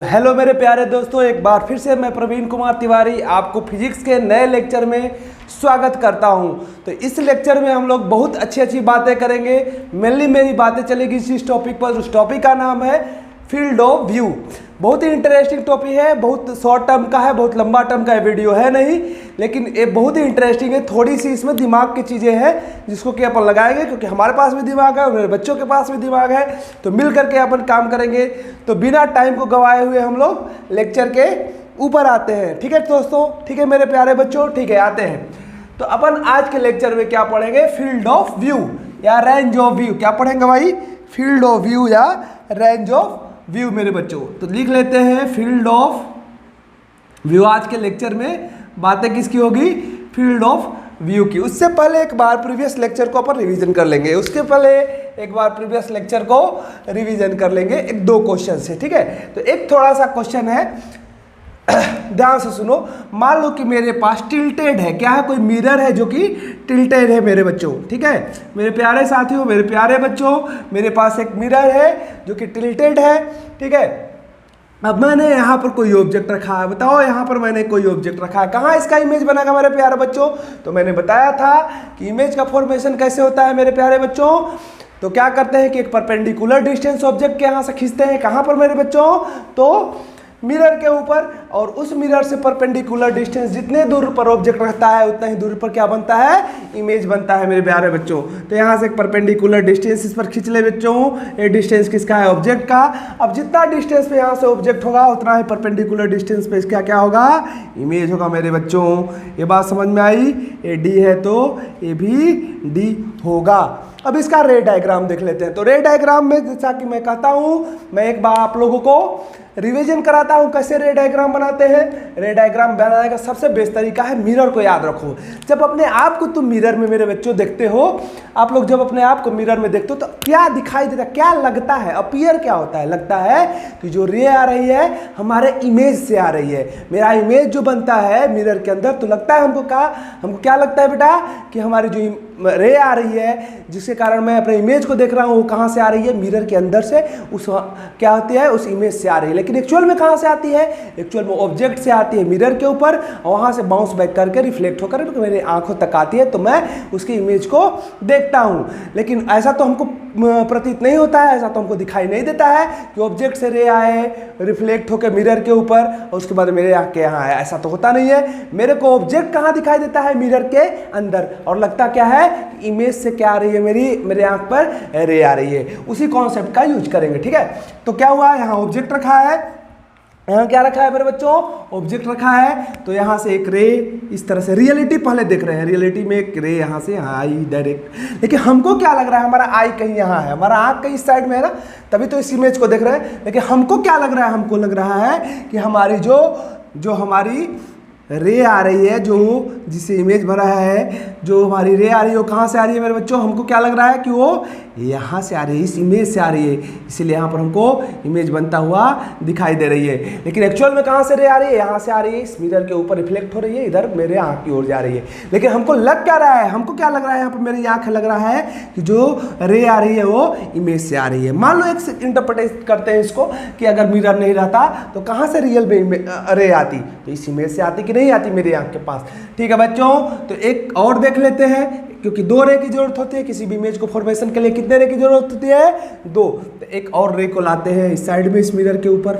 Hello मेरे प्यारे दोस्तों, एक बार फिर से मैं प्रवीण कुमार तिवारी आपको फिजिक्स के नए लेक्चर में स्वागत करता हूं। तो इस लेक्चर में हम लोग बहुत अच्छी अच्छी बातें करेंगे। मेनली मेरी बातें चलेगी इस टॉपिक पर। उस टॉपिक का नाम है फील्ड ऑफ व्यू। बहुत ही इंटरेस्टिंग टॉपिक है, बहुत शॉर्ट टर्म का है, बहुत लंबा टर्म का वीडियो है नहीं, लेकिन ये बहुत ही इंटरेस्टिंग है। थोड़ी सी इसमें दिमाग की चीज़ें हैं जिसको कि अपन लगाएंगे, क्योंकि हमारे पास भी दिमाग है और मेरे बच्चों के पास भी दिमाग है, तो मिल करके अपन काम करेंगे। तो बिना टाइम को गंवाए हुए हम लोग लेक्चर के ऊपर आते हैं। ठीक है दोस्तों, ठीक है मेरे प्यारे बच्चों, ठीक है आते हैं। तो अपन आज के लेक्चर में क्या पढ़ेंगे? फील्ड ऑफ व्यू या रेंज ऑफ व्यू। क्या पढ़ेंगे भाई? फील्ड ऑफ व्यू या रेंज ऑफ व्यू मेरे बच्चों। तो लिख लेते हैं फील्ड ऑफ व्यू। आज के लेक्चर में बातें किसकी होगी? फील्ड ऑफ व्यू की। उससे पहले एक बार प्रीवियस लेक्चर को अपन रिवीजन कर लेंगे। उसके पहले एक बार प्रीवियस लेक्चर को रिवीजन कर लेंगे एक दो क्वेश्चन से। ठीक है, तो एक थोड़ा सा क्वेश्चन है, ध्यान से सुनो। मान लो कि मेरे पास टिल्टेड है। क्या है? कोई मिरर है जो कि टिल्टेड है मेरे बच्चों। ठीक है मेरे प्यारे साथियों, मेरे प्यारे बच्चों, मेरे पास एक मिरर है जो कि टिल्टेड है। ठीक है, अब मैंने यहाँ पर कोई ऑब्जेक्ट रखा है। बताओ, यहाँ पर मैंने कोई ऑब्जेक्ट रखा है, कहाँ इसका इमेज बनेगा मेरे प्यारे बच्चों? तो मैंने बताया था कि इमेज का फॉर्मेशन कैसे होता है मेरे प्यारे बच्चों। तो क्या करते हैं कि एक परपेंडिकुलर डिस्टेंस ऑब्जेक्ट के यहाँ से खींचते हैं। कहाँ पर मेरे बच्चों? तो मिरर के ऊपर, और उस मिरर से परपेंडिकुलर डिस्टेंस जितने दूर पर ऑब्जेक्ट रहता है उतना ही दूर पर क्या बनता है? इमेज बनता है मेरे प्यारे बच्चों। तो यहाँ से एक परपेंडिकुलर डिस्टेंस इस पर खींच ले बच्चों। ये डिस्टेंस किसका है? ऑब्जेक्ट का। अब जितना डिस्टेंस पे यहाँ से ऑब्जेक्ट होगा उतना ही परपेंडिकुलर डिस्टेंस पे इसका क्या होगा? इमेज होगा मेरे बच्चों। ये बात समझ में आई? ये डी है तो ये भी डी होगा। अब इसका रे डायग्राम देख लेते हैं। तो रे डायग्राम में जैसा कि मैं कहता हूं, मैं एक बार आप लोगों को रिवीजन कराता हूं कैसे रे डायग्राम बनाते हैं। रे डायग्राम बनाने का सबसे बेस्ट तरीका है मिरर को याद रखो। जब अपने आप को तुम मिरर में मेरे बच्चों देखते हो, आप लोग जब अपने आप को मिरर में देखते हो तो क्या दिखाई देता है, क्या लगता है? अपीयर क्या होता है? लगता है कि जो रे आ रही है हमारे इमेज से आ रही है। मेरा इमेज जो बनता है मिरर के अंदर, तो लगता है हमको क्या लगता है बेटा? कि हमारी जो रे आ रही है जिसके कारण मैं अपने इमेज को देख रहा हूँ, वो कहाँ से आ रही है? मिरर के अंदर से। उस क्या होती है? उस इमेज से आ रही है। लेकिन एक्चुअल में कहाँ से आती है? एक्चुअल में ऑब्जेक्ट से आती है मिरर के ऊपर, और वहाँ से बाउंस बैक करके रिफ्लेक्ट होकर मेरे आंखों तक आती है, तो मैं उसकी इमेज को देखता हूँ। लेकिन ऐसा तो हमको प्रतीत नहीं होता है, ऐसा तो हमको दिखाई नहीं देता है कि ऑब्जेक्ट से रे आए, रिफ्लेक्ट होकर मिरर के ऊपर और उसके बाद मेरे आँख के यहाँ आए। ऐसा तो होता नहीं है। मेरे को ऑब्जेक्ट कहाँ दिखाई देता है? मिरर के अंदर। और लगता क्या है? इमेज से क्या आ रही है? मेरे आंख पर रे आ रही है। उसी कॉन्सेप्ट का यूज करेंगे। ठीक है, तो क्या हुआ? यहाँ ऑब्जेक्ट रखा है, यहाँ क्या रखा है मेरे बच्चों? ऑब्जेक्ट रखा है। तो यहाँ से एक रे इस तरह से, रियलिटी पहले देख रहे हैं, रियलिटी में एक रे यहाँ से यहाँ आई डायरेक्ट। लेकिन हमको क्या लग रहा है? हमारा आई कहीं यहाँ है, हमारा आँख कहीं इस साइड में है ना, तभी तो इस इमेज को देख रहे हैं। लेकिन हमको क्या लग रहा है? हमको लग रहा है कि हमारी जो हमारी रे आ रही है, जो जिससे इमेज बना है, जो हमारी रे आ रही है वो कहाँ से आ रही है मेरे बच्चों? हमको क्या लग रहा है कि वो यहाँ से आ रही है, इस इमेज से आ रही है। इसीलिए यहाँ पर हमको इमेज बनता हुआ दिखाई दे रही है। लेकिन एक्चुअल में कहाँ से रे आ रही है? यहाँ से आ रही है, इस मिरर के ऊपर रिफ्लेक्ट हो रही है, इधर मेरे आँख की ओर जा रही है। लेकिन हमको लग क्या रहा है? हमको क्या लग रहा है? यहाँ पर मेरी आँख लग रहा है कि जो रे आ रही है वो इमेज से आ रही है। मान लो एक इंटरप्रिटेट करते हैं इसको कि अगर मिरर नहीं रहता तो कहाँ से रियल में रे आती? तो इस इमेज से आती कि नहीं आती मेरी आँख के पास? ठीक है बच्चों, तो एक और देख लेते हैं, क्योंकि दो रे की जरूरत होती है किसी भी इमेज को फॉर्मेशन के लिए। कितने रे की जरूरत होती है? दो। तो एक और रे को लाते हैं इस साइड में, इस मिरर के ऊपर।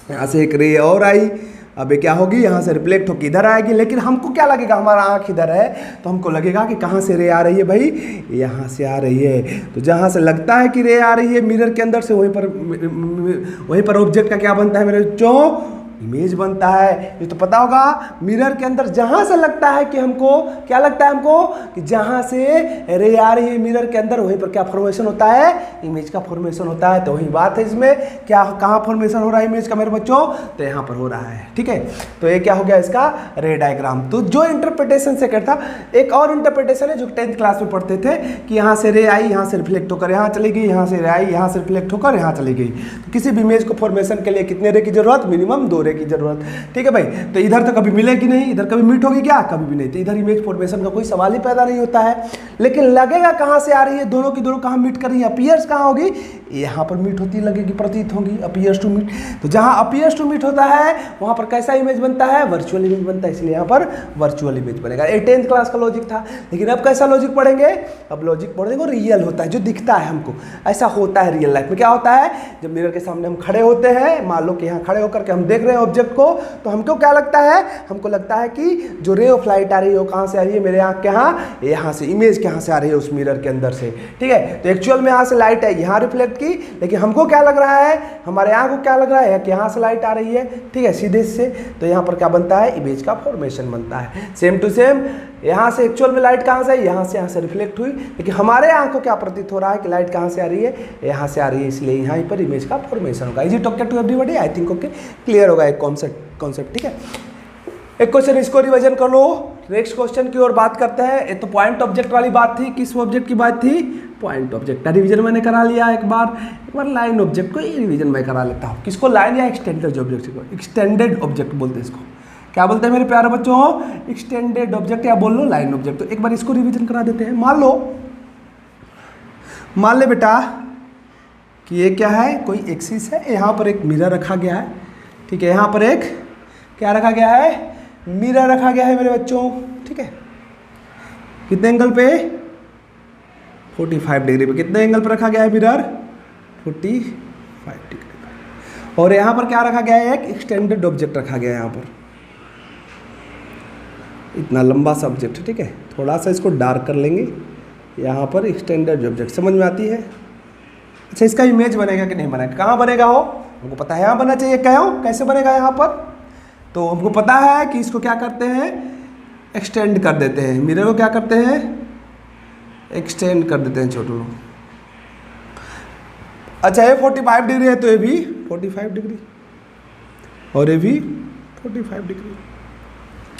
यहाँ से एक रे और आई, अब ये क्या होगी? यहाँ से रिफ्लेक्ट होकर इधर आएगी। लेकिन हमको क्या लगेगा? हमारा आँख इधर है तो हमको लगेगा कि कहाँ से रे आ रही है भाई? यहाँ से आ रही है। तो जहाँ से लगता है कि रे आ रही है मिरर के अंदर से, वहीं पर ऑब्जेक्ट का क्या बनता है मेरे बच्चों? इमेज बनता है। ये तो पता होगा, मिरर के अंदर जहां से लगता है कि हमको क्या लगता है? हमको कि जहां से रे आ रही है मिरर के अंदर, वहीं पर क्या फॉर्मेशन होता है? इमेज का फॉर्मेशन होता है। तो वही बात है इसमें, क्या कहाँ फॉर्मेशन हो रहा है इमेज का मेरे बच्चों? तो यहाँ पर हो रहा है। ठीक है, तो ये क्या हो गया इसका? रे डायग्राम। तो जो इंटरप्रिटेशन से करता, एक और इंटरप्रिटेशन है जो 10th क्लास में पढ़ते थे कि यहाँ से रे आई, यहाँ से रिफ्लेक्ट होकर यहाँ चली गई, यहाँ से रे आई, यहाँ से रिफ्लेक्ट होकर यहाँ चली गई। तो किसी भी इमेज को फॉर्मेशन के लिए कितने रे की जरूरत? मिनिमम 2 रे की जरूरत। ठीक है भाई, तो इधर तो कभी मिलेगी नहीं, इधर कभी मीट होगी क्या? कभी भी नहीं। तो इधर इमेज फॉर्मेशन का कोई सवाल ही पैदा नहीं होता है। लेकिन लगेगा कहां से आ रही है? दोनों की दोनों कहां मीट कर रही है? अपीयर्स कहां होगी? यहाँ पर मीट होती लगेगी, प्रतीत होगी, अपीयर्स टू मीट। तो जहाँ अपीयर्स टू मीट होता है वहाँ पर कैसा इमेज बनता है, वर्चुअल इमेज बनता है, इसलिए यहाँ पर वर्चुअल इमेज बनेगा। ये 10th क्लास का लॉजिक था, लेकिन अब कैसा लॉजिक पढ़ेंगे, अब लॉजिक पढ़ेंगे रियल होता है, जो दिखता है हमको, ऐसा होता है रियल लाइफ में। क्या होता है, जब मिरर के सामने हम खड़े होते हैं, मान लो कि यहाँ खड़े होकर के हम देख रहे हैं ऑब्जेक्ट को, तो हमको क्या लगता है, हमको लगता है कि जो रे ऑफ लाइट आ रही है वो कहाँ से आ रही है, मेरे आँख के यहाँ से, इमेज कहाँ से आ रही है उस मिरर के अंदर से, ठीक है। तो एक्चुअल में यहाँ से लाइट है यहाँ रिफ्लेक्ट की, लेकिन हमको क्या लग रहा है, हमारे आँख को क्या लग रहा है कि यहाँ से लाइट आ रही है, ठीक है, सीधे से। तो यहाँ पर क्या बनता है, इमेज का फॉर्मेशन बनता है। सेम टू सेम यहाँ से एक्चुअल में लाइट कहाँ से, यहाँ से रिफ्लेक्ट हुई, लेकिन हमारे आँख को क्या प्रतीत हो रहा है कि लाइट कहाँ से आ रही है, यहाँ से आ रही है, इसलिए यहाँ पर इमेज का फॉर्मेशन होगा। Is it okay to everybody? I think okay, clear होगा एक कॉन्सेप्ट, ठीक है। एक क्वेश्चन इसको रिवीजन कर लो, नेक्स्ट क्वेश्चन की ओर बात करते हैं। ये तो पॉइंट ऑब्जेक्ट वाली बात थी, किस ऑब्जेक्ट की बात थी, पॉइंट ऑब्जेक्ट का रिवीजन मैंने करा लिया। एक बार लाइन ऑब्जेक्ट को रिवीजन मैं करा लेता हूँ। किसको, लाइन या एक्सटेंडेड ऑब्जेक्ट को, एक्सटेंडेड ऑब्जेक्ट बोलते हैं इसको। क्या बोलते हैं मेरे प्यारे बच्चों, एक्सटेंडेड ऑब्जेक्ट या बोल लो लाइन ऑब्जेक्ट। तो एक बार इसको रिवीजन करा देते हैं। मान ले बेटा कि ये क्या है, कोई एक्सिस है, यहाँ पर एक मिरर रखा गया है, ठीक है, यहाँ पर एक क्या रखा गया है, मिरर रखा गया है मेरे बच्चों, ठीक है। कितने एंगल पे, 45 डिग्री पे। कितने एंगल पर रखा गया है मिरर, 45 डिग्री पे। और यहाँ पर क्या रखा गया है, एक एक्सटेंडेड ऑब्जेक्ट रखा गया है, यहाँ पर इतना लंबा सा ऑब्जेक्ट, ठीक है। थोड़ा सा इसको डार्क कर लेंगे, यहाँ पर एक्सटेंडेड ऑब्जेक्ट समझ में आती है। अच्छा, इसका इमेज बनेगा कि नहीं बनेगा, कहाँ बनेगा हो, हमको पता है यहाँ बनना चाहिए, क्या हो, कैसे बनेगा यहाँ पर, तो हमको पता है कि इसको क्या करते हैं, एक्सटेंड कर देते हैं, मिरर को क्या करते हैं, एक्सटेंड कर देते हैं छोटे लोग। अच्छा, ये 45 डिग्री है तो ये भी 45 डिग्री और ये भी 45 डिग्री,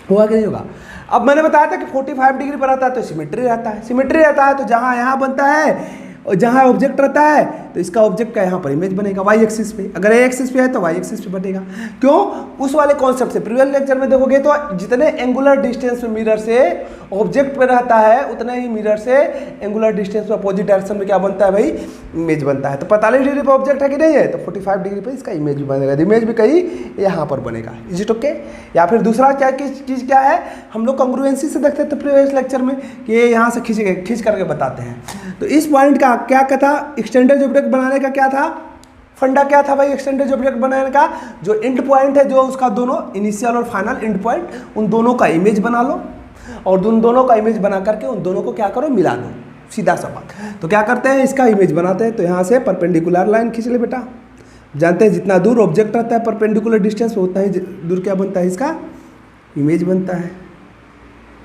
होगा कि नहीं होगा। अब मैंने बताया था कि 45 डिग्री पर आता है तो सिमेट्री रहता है, सिमेट्री रहता है तो जहाँ यहाँ बनता है और जहाँ ऑब्जेक्ट रहता है तो इसका ऑब्जेक्ट का यहाँ पर इमेज बनेगा वाई एक्सिस पे। अगर ए एक्सिस पे है तो वाई एक्सिस पे बनेगा। क्यों, उस वाले कॉन्सेप्ट से प्रीवियस लेक्चर में देखोगे तो जितने एंगुलर डिस्टेंस में मिरर से ऑब्जेक्ट पे रहता है उतने ही मिरर से एंगुलर डिस्टेंस में अपोजिट डायरेक्शन में क्या बनता है भाई, इमेज बनता है। तो 45 डिग्री पर ऑब्जेक्ट है कि नहीं है, तो 45 डिग्री पर इसका इमेज भी बनेगा, इमेज भी कहीं यहाँ पर बनेगा। Is it okay? या फिर दूसरा क्या चीज़ क्या है, हम लोग कॉन्ग्रुएंसी से देखते थे प्रीवियस लेक्चर में कि ये यहाँ से खींच करके बताते हैं। तो इस पॉइंट का क्या था, एक्सटेंडेड ऑब्जेक्ट बनाने का क्या था, फंडा क्या था भाई एक्सटेंडेड ऑब्जेक्ट बनाने का, जो एंड पॉइंट है, जो उसका दोनों इनिशियल और फाइनल एंड पॉइंट, उन दोनों का इमेज बना लो और उन दोनों का इमेज बना करके उन दोनों को क्या करो, मिला दो, सीधा सा बात। तो क्या करते हैं, इसका इमेज बनाते हैं। तो यहाँ से परपेंडिकुलर लाइन खींच ले बेटा, जानते हैं जितना दूर ऑब्जेक्ट रहता है परपेंडिकुलर डिस्टेंस उतना ही दूर क्या बनता है, इसका इमेज बनता है,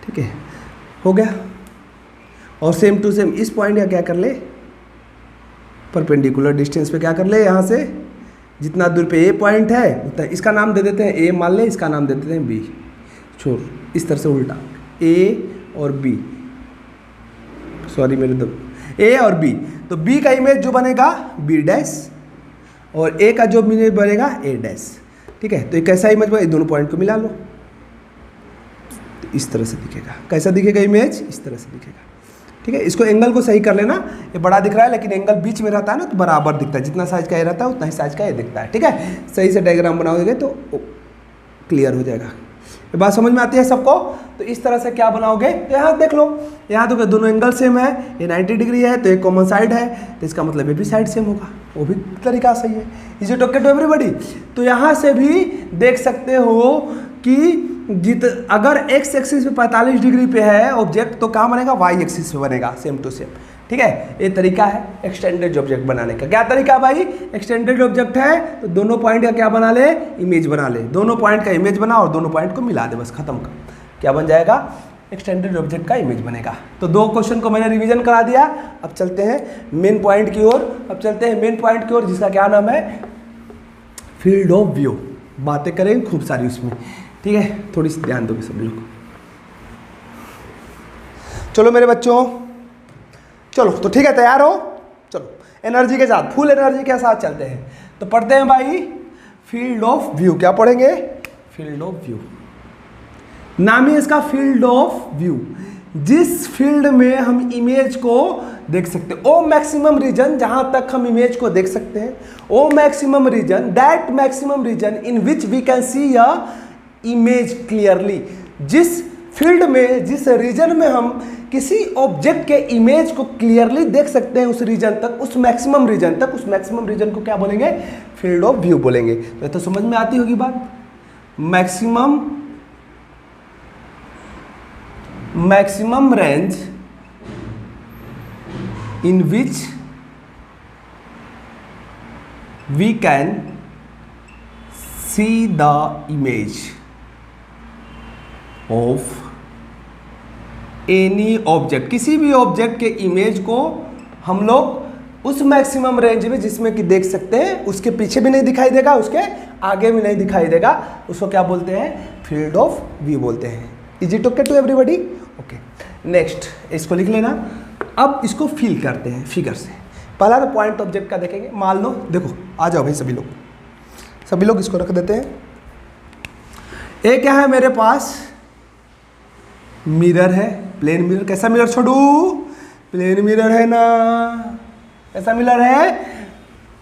ठीक है, हो गया। और सेम टू सेम इस पॉइंट का क्या कर ले, परपेंडिकुलर डिस्टेंस पे क्या कर ले, यहाँ से जितना दूर पे ए पॉइंट है उतना, इसका नाम दे देते हैं ए मान ले, इसका नाम दे देते हैं बी, छोड़ इस तरह से उल्टा, ए और बी, सॉरी मेरे दो, ए और बी। तो बी का इमेज जो बनेगा बी डैश और ए का जो इमेज बनेगा ए डैश, ठीक है। तो ये कैसा इमेज बनेगा, दोनों पॉइंट को मिला लो, तो इस तरह से दिखेगा। कैसा दिखेगा इमेज, इस तरह से दिखेगा, ठीक है। इसको एंगल को सही कर लेना, ये बड़ा दिख रहा है लेकिन एंगल बीच में रहता है ना तो बराबर दिखता है, जितना साइज का ये रहता है उतना ही साइज का ये दिखता है, ठीक है। सही से डायग्राम बनाओगे तो क्लियर हो जाएगा। ये बात समझ में आती है सबको? तो इस तरह से क्या बनाओगे, तो यहाँ देख लो, यहाँ तो दोनों एंगल सेम है, ये 90 डिग्री है तो एक कॉमन साइड है, तो इसका मतलब ये भी साइड सेम होगा, वो भी तरीका सही है। Is it okay to everybody? तो यहाँ से भी देख सकते हो कि अगर एक्स एक्सिस पे 45 डिग्री पे है ऑब्जेक्ट तो कहाँ बनेगा, वाई एक्सिस पे बनेगा, सेम टू सेम, ठीक है। ये तरीका है एक्सटेंडेड ऑब्जेक्ट बनाने का। क्या तरीका भाई, एक्सटेंडेड ऑब्जेक्ट है तो दोनों पॉइंट का क्या बना ले, इमेज बना ले, दोनों पॉइंट का इमेज बना और दोनों पॉइंट को मिला दे, बस खत्म कर, क्या बन जाएगा, एक्सटेंडेड ऑब्जेक्ट का इमेज बनेगा। तो दो क्वेश्चन को मैंने रिवीजन करा दिया। अब चलते हैं मेन पॉइंट की ओर, जिसका क्या नाम है, फील्ड ऑफ व्यू। बातें करेंगे खूब सारी उसमें, ठीक है, थोड़ी सी ध्यान दोगे सब लोग। चलो मेरे बच्चों, चलो तो ठीक है, तैयार हो, चलो एनर्जी के साथ, फुल एनर्जी के साथ चलते हैं। तो पढ़ते हैं भाई फील्ड ऑफ व्यू। क्या पढ़ेंगे, फील्ड ऑफ व्यू, नाम ही इसका फील्ड ऑफ व्यू। जिस फील्ड में हम इमेज को देख सकते हैं, ओ मैक्सिमम रीजन जहां तक हम इमेज को देख सकते हैं, ओ maximum region, that maximum region in which we can see a image clearly. जिस फील्ड में, जिस रीजन में हम किसी ऑब्जेक्ट के इमेज को क्लियरली देख सकते हैं, उस रीजन तक, उस मैक्सिमम रीजन तक, उस मैक्सिमम रीजन को क्या बोलेंगे? फील्ड ऑफ व्यू बोलेंगे। तो समझ में आती होगी बात। Maximum range in which we can see the image of any object, किसी भी ऑब्जेक्ट के इमेज को हम लोग उस मैक्सिमम रेंज में जिसमें कि देख सकते हैं, उसके पीछे भी नहीं दिखाई देगा, उसके आगे भी नहीं दिखाई देगा, उसको क्या बोलते हैं? फील्ड ऑफ व्यू बोलते हैं। Is it okay to everybody? Okay, next इसको लिख लेना। अब इसको फील करते हैं फिगर से। पहला तो पॉइंट ऑब्जेक्ट का देखेंगे। मान लो, देखो आ जाओ भाई सभी लोग इसको रख देते हैं। एक क्या है मेरे पास? मिरर है, प्लेन मिरर। कैसा मिरर छोड़ू? प्लेन मिरर है ना। कैसा मिरर है?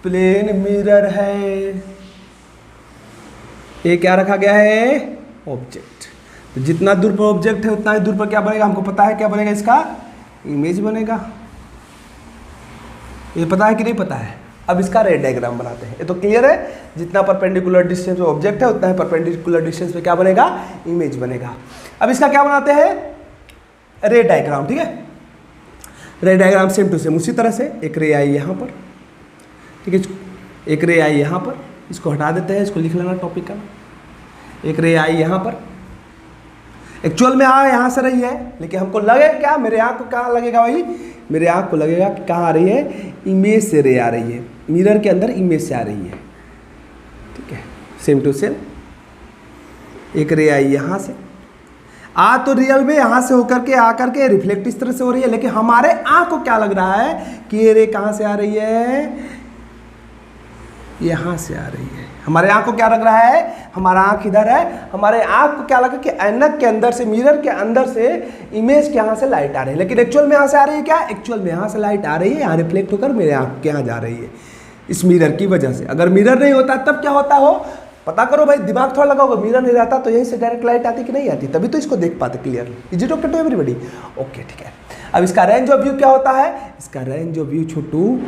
प्लेन मिरर है। ये क्या रखा गया है? ऑब्जेक्ट। तो जितना दूर पर ऑब्जेक्ट है उतना ही दूर पर क्या बनेगा? हमको पता है क्या बनेगा? इसका इमेज बनेगा। ये पता है कि नहीं पता है? अब इसका रे डायग्राम बनाते हैं। ये तो क्लियर है, जितना परपेंडिकुलर डिस्टेंस पे ऑब्जेक्ट है उतना ही परपेंडिकुलर डिस्टेंस पे क्या बनेगा? इमेज बनेगा। अब इसका क्या बनाते हैं? रे डायग्राम। ठीक है, रे डायग्राम सेम टू सेम उसी तरह से। एक रे आई यहाँ पर, ठीक है, एक रे आई यहाँ पर, इसको हटा देते हैं, इसको लिख लेना टॉपिक का। एक रे आई यहाँ पर, एक्चुअल में यहाँ से रही है, लेकिन हमको लगे क्या? मेरे आँख को कहाँ लगेगा भाई? मेरे आँख को लगेगा कि कहाँ आ रही है? इमेज से रे आ रही है, मिरर के अंदर इमेज से आ रही है। ठीक है, सेम टू सेम। एक रे आई यहाँ से, आ तो रियल में यहाँ से होकर के आकर के रिफ्लेक्ट इस तरह से हो रही है, लेकिन हमारे आँख को क्या लग रहा है कि ये रे कहाँ से आ रही है? यहाँ से आ रही है। हमारे आँख को क्या लग रहा है? हमारा आँख इधर है, हमारे आँख को क्या लगा कि ऐनक के अंदर से, मिरर के अंदर से इमेज के यहाँ से लाइट आ रही है, लेकिन एक्चुअल में यहाँ से आ रही है क्या? एक्चुअल में यहाँ से लाइट आ रही है, यहाँ रिफ्लेक्ट होकर मेरे आँख के यहाँ जा रही है, इस मिरर की वजह से। अगर मिरर नहीं होता तब क्या होता हो? पता करो भाई, दिमाग थोड़ा लगाओगे। मिरर नहीं रहता तो यहीं से डायरेक्ट लाइट आती कि नहीं आती? तभी तो इसको देख पाते clearly. Is it okay to everybody? Okay, ठीक है। अब इसका रेंज ऑफ व्यू क्या होता है? इसका रेंज ऑफ व्यू छोटू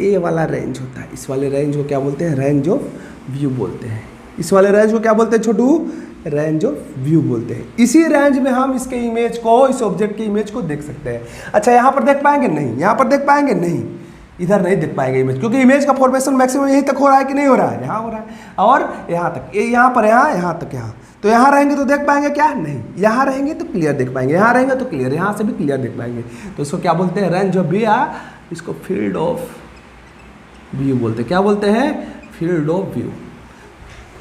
ए वाला रेंज होता है। इस वाले रेंज को क्या बोलते हैं? रेंज ऑफ व्यू बोलते हैं। इस वाले रेंज को क्या बोलते हैं छोटू? रेंज ऑफ व्यू बोलते हैं। इसी रेंज में हम इसके इमेज को, इस ऑब्जेक्ट की इमेज को देख सकते हैं। अच्छा, यहाँ पर देख पाएंगे? नहीं। यहाँ पर देख पाएंगे? नहीं। इधर नहीं देख पाएंगे इमेज, क्योंकि इमेज का फॉर्मेशन मैक्सिमम यहीं तक हो रहा है कि नहीं हो रहा है? यहाँ हो रहा है, और यहाँ तक, ये यहाँ पर, यहाँ तक, यहाँ। तो यहाँ रहेंगे तो देख पाएंगे क्या? नहीं। यहाँ रहेंगे तो क्लियर देख पाएंगे, यहाँ रहेंगे तो क्लियर, यहाँ से भी क्लियर देख पाएंगे। तो इसको क्या बोलते हैं? रेंज ऑफ व्यू, इसको फील्ड ऑफ व्यू बोलते हैं। क्या बोलते हैं? Field of view.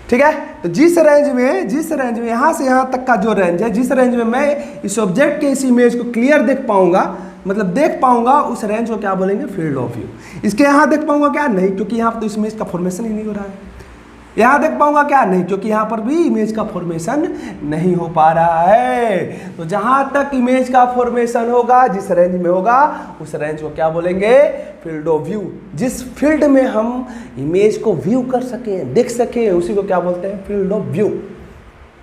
ठीक है, तो जिस रेंज में यहाँ से यहाँ तक का जो रेंज है, जिस रेंज में मैं इस ऑब्जेक्ट के इस इमेज को क्लियर देख पाऊंगा, मतलब देख पाऊंगा, उस रेंज को क्या बोलेंगे? Field of view. इसके यहाँ देख पाऊंगा क्या? नहीं, क्योंकि यहाँ पर तो इस इमेज का फॉर्मेशन ही नहीं हो रहा है। यहाँ देख पाऊंगा क्या? नहीं, क्योंकि यहाँ पर भी इमेज का फॉर्मेशन नहीं हो पा रहा है। तो जहाँ तक इमेज का फॉर्मेशन होगा, जिस रेंज में होगा, उस रेंज को क्या बोलेंगे? Field of view. जिस फील्ड में हम इमेज को व्यू कर सकें, देख सकें, उसी को क्या बोलते हैं? Field of view.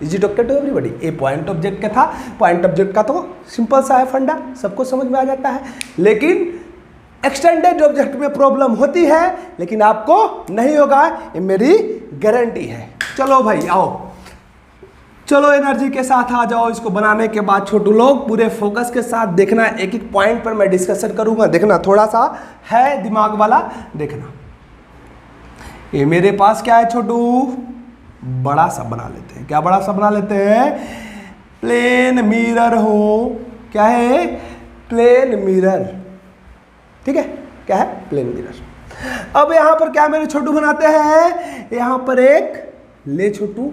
Is it okay to everybody? ये पॉइंट ऑब्जेक्ट का था। पॉइंट ऑब्जेक्ट का तो सिंपल सा है फंडा, सबको समझ में आ जाता है। लेकिन एक्सटेंडेड ऑब्जेक्ट में प्रॉब्लम होती है, लेकिन आपको नहीं होगा, ये मेरी गारंटी है। चलो भाई आओ, चलो एनर्जी के साथ आ जाओ। इसको बनाने के बाद छोटू लोग पूरे फोकस के साथ देखना, एक एक पॉइंट पर मैं डिस्कशन करूंगा। देखना, थोड़ा सा है दिमाग वाला, देखना। ये मेरे पास क्या है छोटू? बड़ा सा बना लेते हैं। क्या बड़ा सा बना लेते हैं? प्लेन मिरर हो। क्या है? Plane mirror. ठीक है, क्या है? Plane mirror. अब यहाँ पर क्या मेरे छोटू बनाते हैं? यहाँ पर एक ले छोटू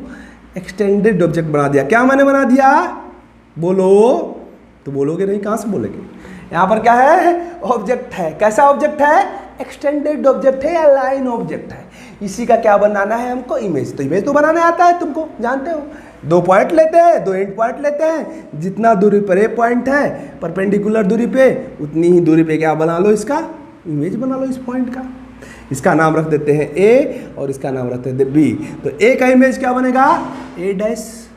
एक्सटेंडेड ऑब्जेक्ट बना दिया। क्या मैंने बना दिया? बोलो तो बोलोगे नहीं, कहाँ से बोलेंगे? यहाँ पर क्या है? ऑब्जेक्ट है। कैसा ऑब्जेक्ट है? एक्सटेंडेड ऑब्जेक्ट है या लाइन ऑब्जेक्ट है। इसी का क्या बनाना है हमको, इमेज। तो इमेज तो बनाने आता है तुमको, जानते हो। 2 पॉइंट लेते हैं, 2 एंड पॉइंट लेते हैं, जितना दूरी पर ए पॉइंट है परपेंडिकुलर दूरी पे उतनी ही दूरी पे क्या बना लो, इसका इमेज बना लो इस पॉइंट का। इसका नाम रख देते हैं ए और इसका नाम रख देते हैं बी। तो ए का इमेज क्या बनेगा, ए डैश,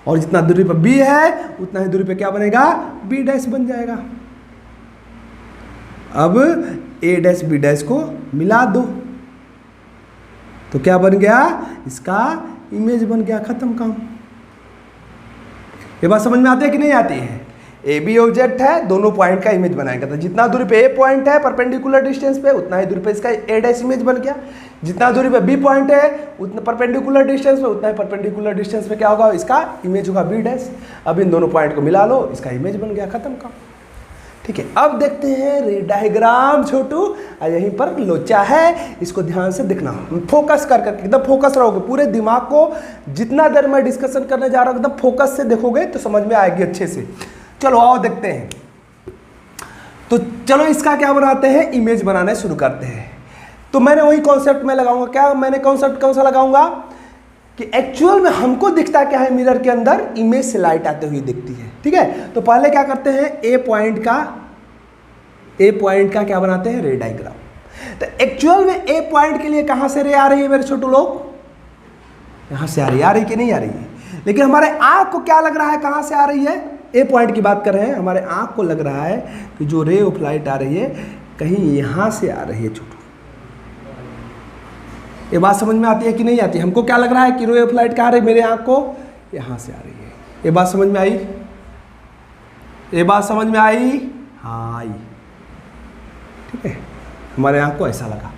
और जितना दूरी पर बी है उतना ही दूरी पे क्या बनेगा, बी डैश बन जाएगा। अब ए डैश बी डैश को मिला दो तो क्या बन गया, इसका इमेज बन गया, खत्म काम। ये बात समझ में आती है कि नहीं आती है। ए बी ऑब्जेक्ट है, दोनों पॉइंट का इमेज बनाएगा। तो जितना दूरी पे ए पॉइंट है परपेंडिकुलर डिस्टेंस पे उतना ही दूरी पे इसका ए डैश इमेज बन गया। जितना दूरी पे बी पॉइंट है उतना परपेंडिकुलर डिस्टेंस पे उतना ही परपेंडिकुलर डिस्टेंस पे क्या होगा, इसका इमेज होगा बी डैश। अब इन दोनों पॉइंट को मिला लो, इसका इमेज बन गया, खत्म काम। ठीक है, अब देखते हैं रे डायग्राम छोटू। यहीं पर लोचा है, इसको ध्यान से देखना, फोकस कर करके एकदम फोकस रहोगे, पूरे दिमाग को जितना देर मैं डिस्कशन करने जा रहा हूँ एकदम फोकस से देखोगे तो समझ में आएगी अच्छे से। चलो आओ देखते हैं। तो चलो इसका क्या बनाते हैं, इमेज बनाने शुरू करते हैं। तो मैंने वही कॉन्सेप्ट में लगाऊंगा, क्या मैंने कॉन्सेप्ट कौन सा लगाऊंगा कि एक्चुअल में हमको दिखता क्या है, मिरर के अंदर इमेज से लाइट आते हुई दिखती है। ठीक है, तो पहले क्या करते हैं, ए पॉइंट का क्या बनाते हैं, रे डायग्राम। तो एक्चुअल में ए पॉइंट के लिए कहां से रे आ रही है मेरे छोटू लोग, यहां से आ रही है कि नहीं आ रही है। लेकिन हमारे आंख को क्या लग रहा है, कहां से आ रही है, ए पॉइंट की बात कर रहे हैं, हमारे आंख को लग रहा है कि जो रे ऑफ लाइट आ रही है कहीं यहां से आ रही है छोटू। ये बात समझ में आती है कि नहीं आती। हमको क्या लग रहा है कि रे ऑफ लाइट कहाँ आ रही है, मेरे आंख को यहां से आ रही है। ये बात समझ में आई, ये बात समझ में आई, हाँ आई। ठीक है, हमारे आंख को ऐसा लगा,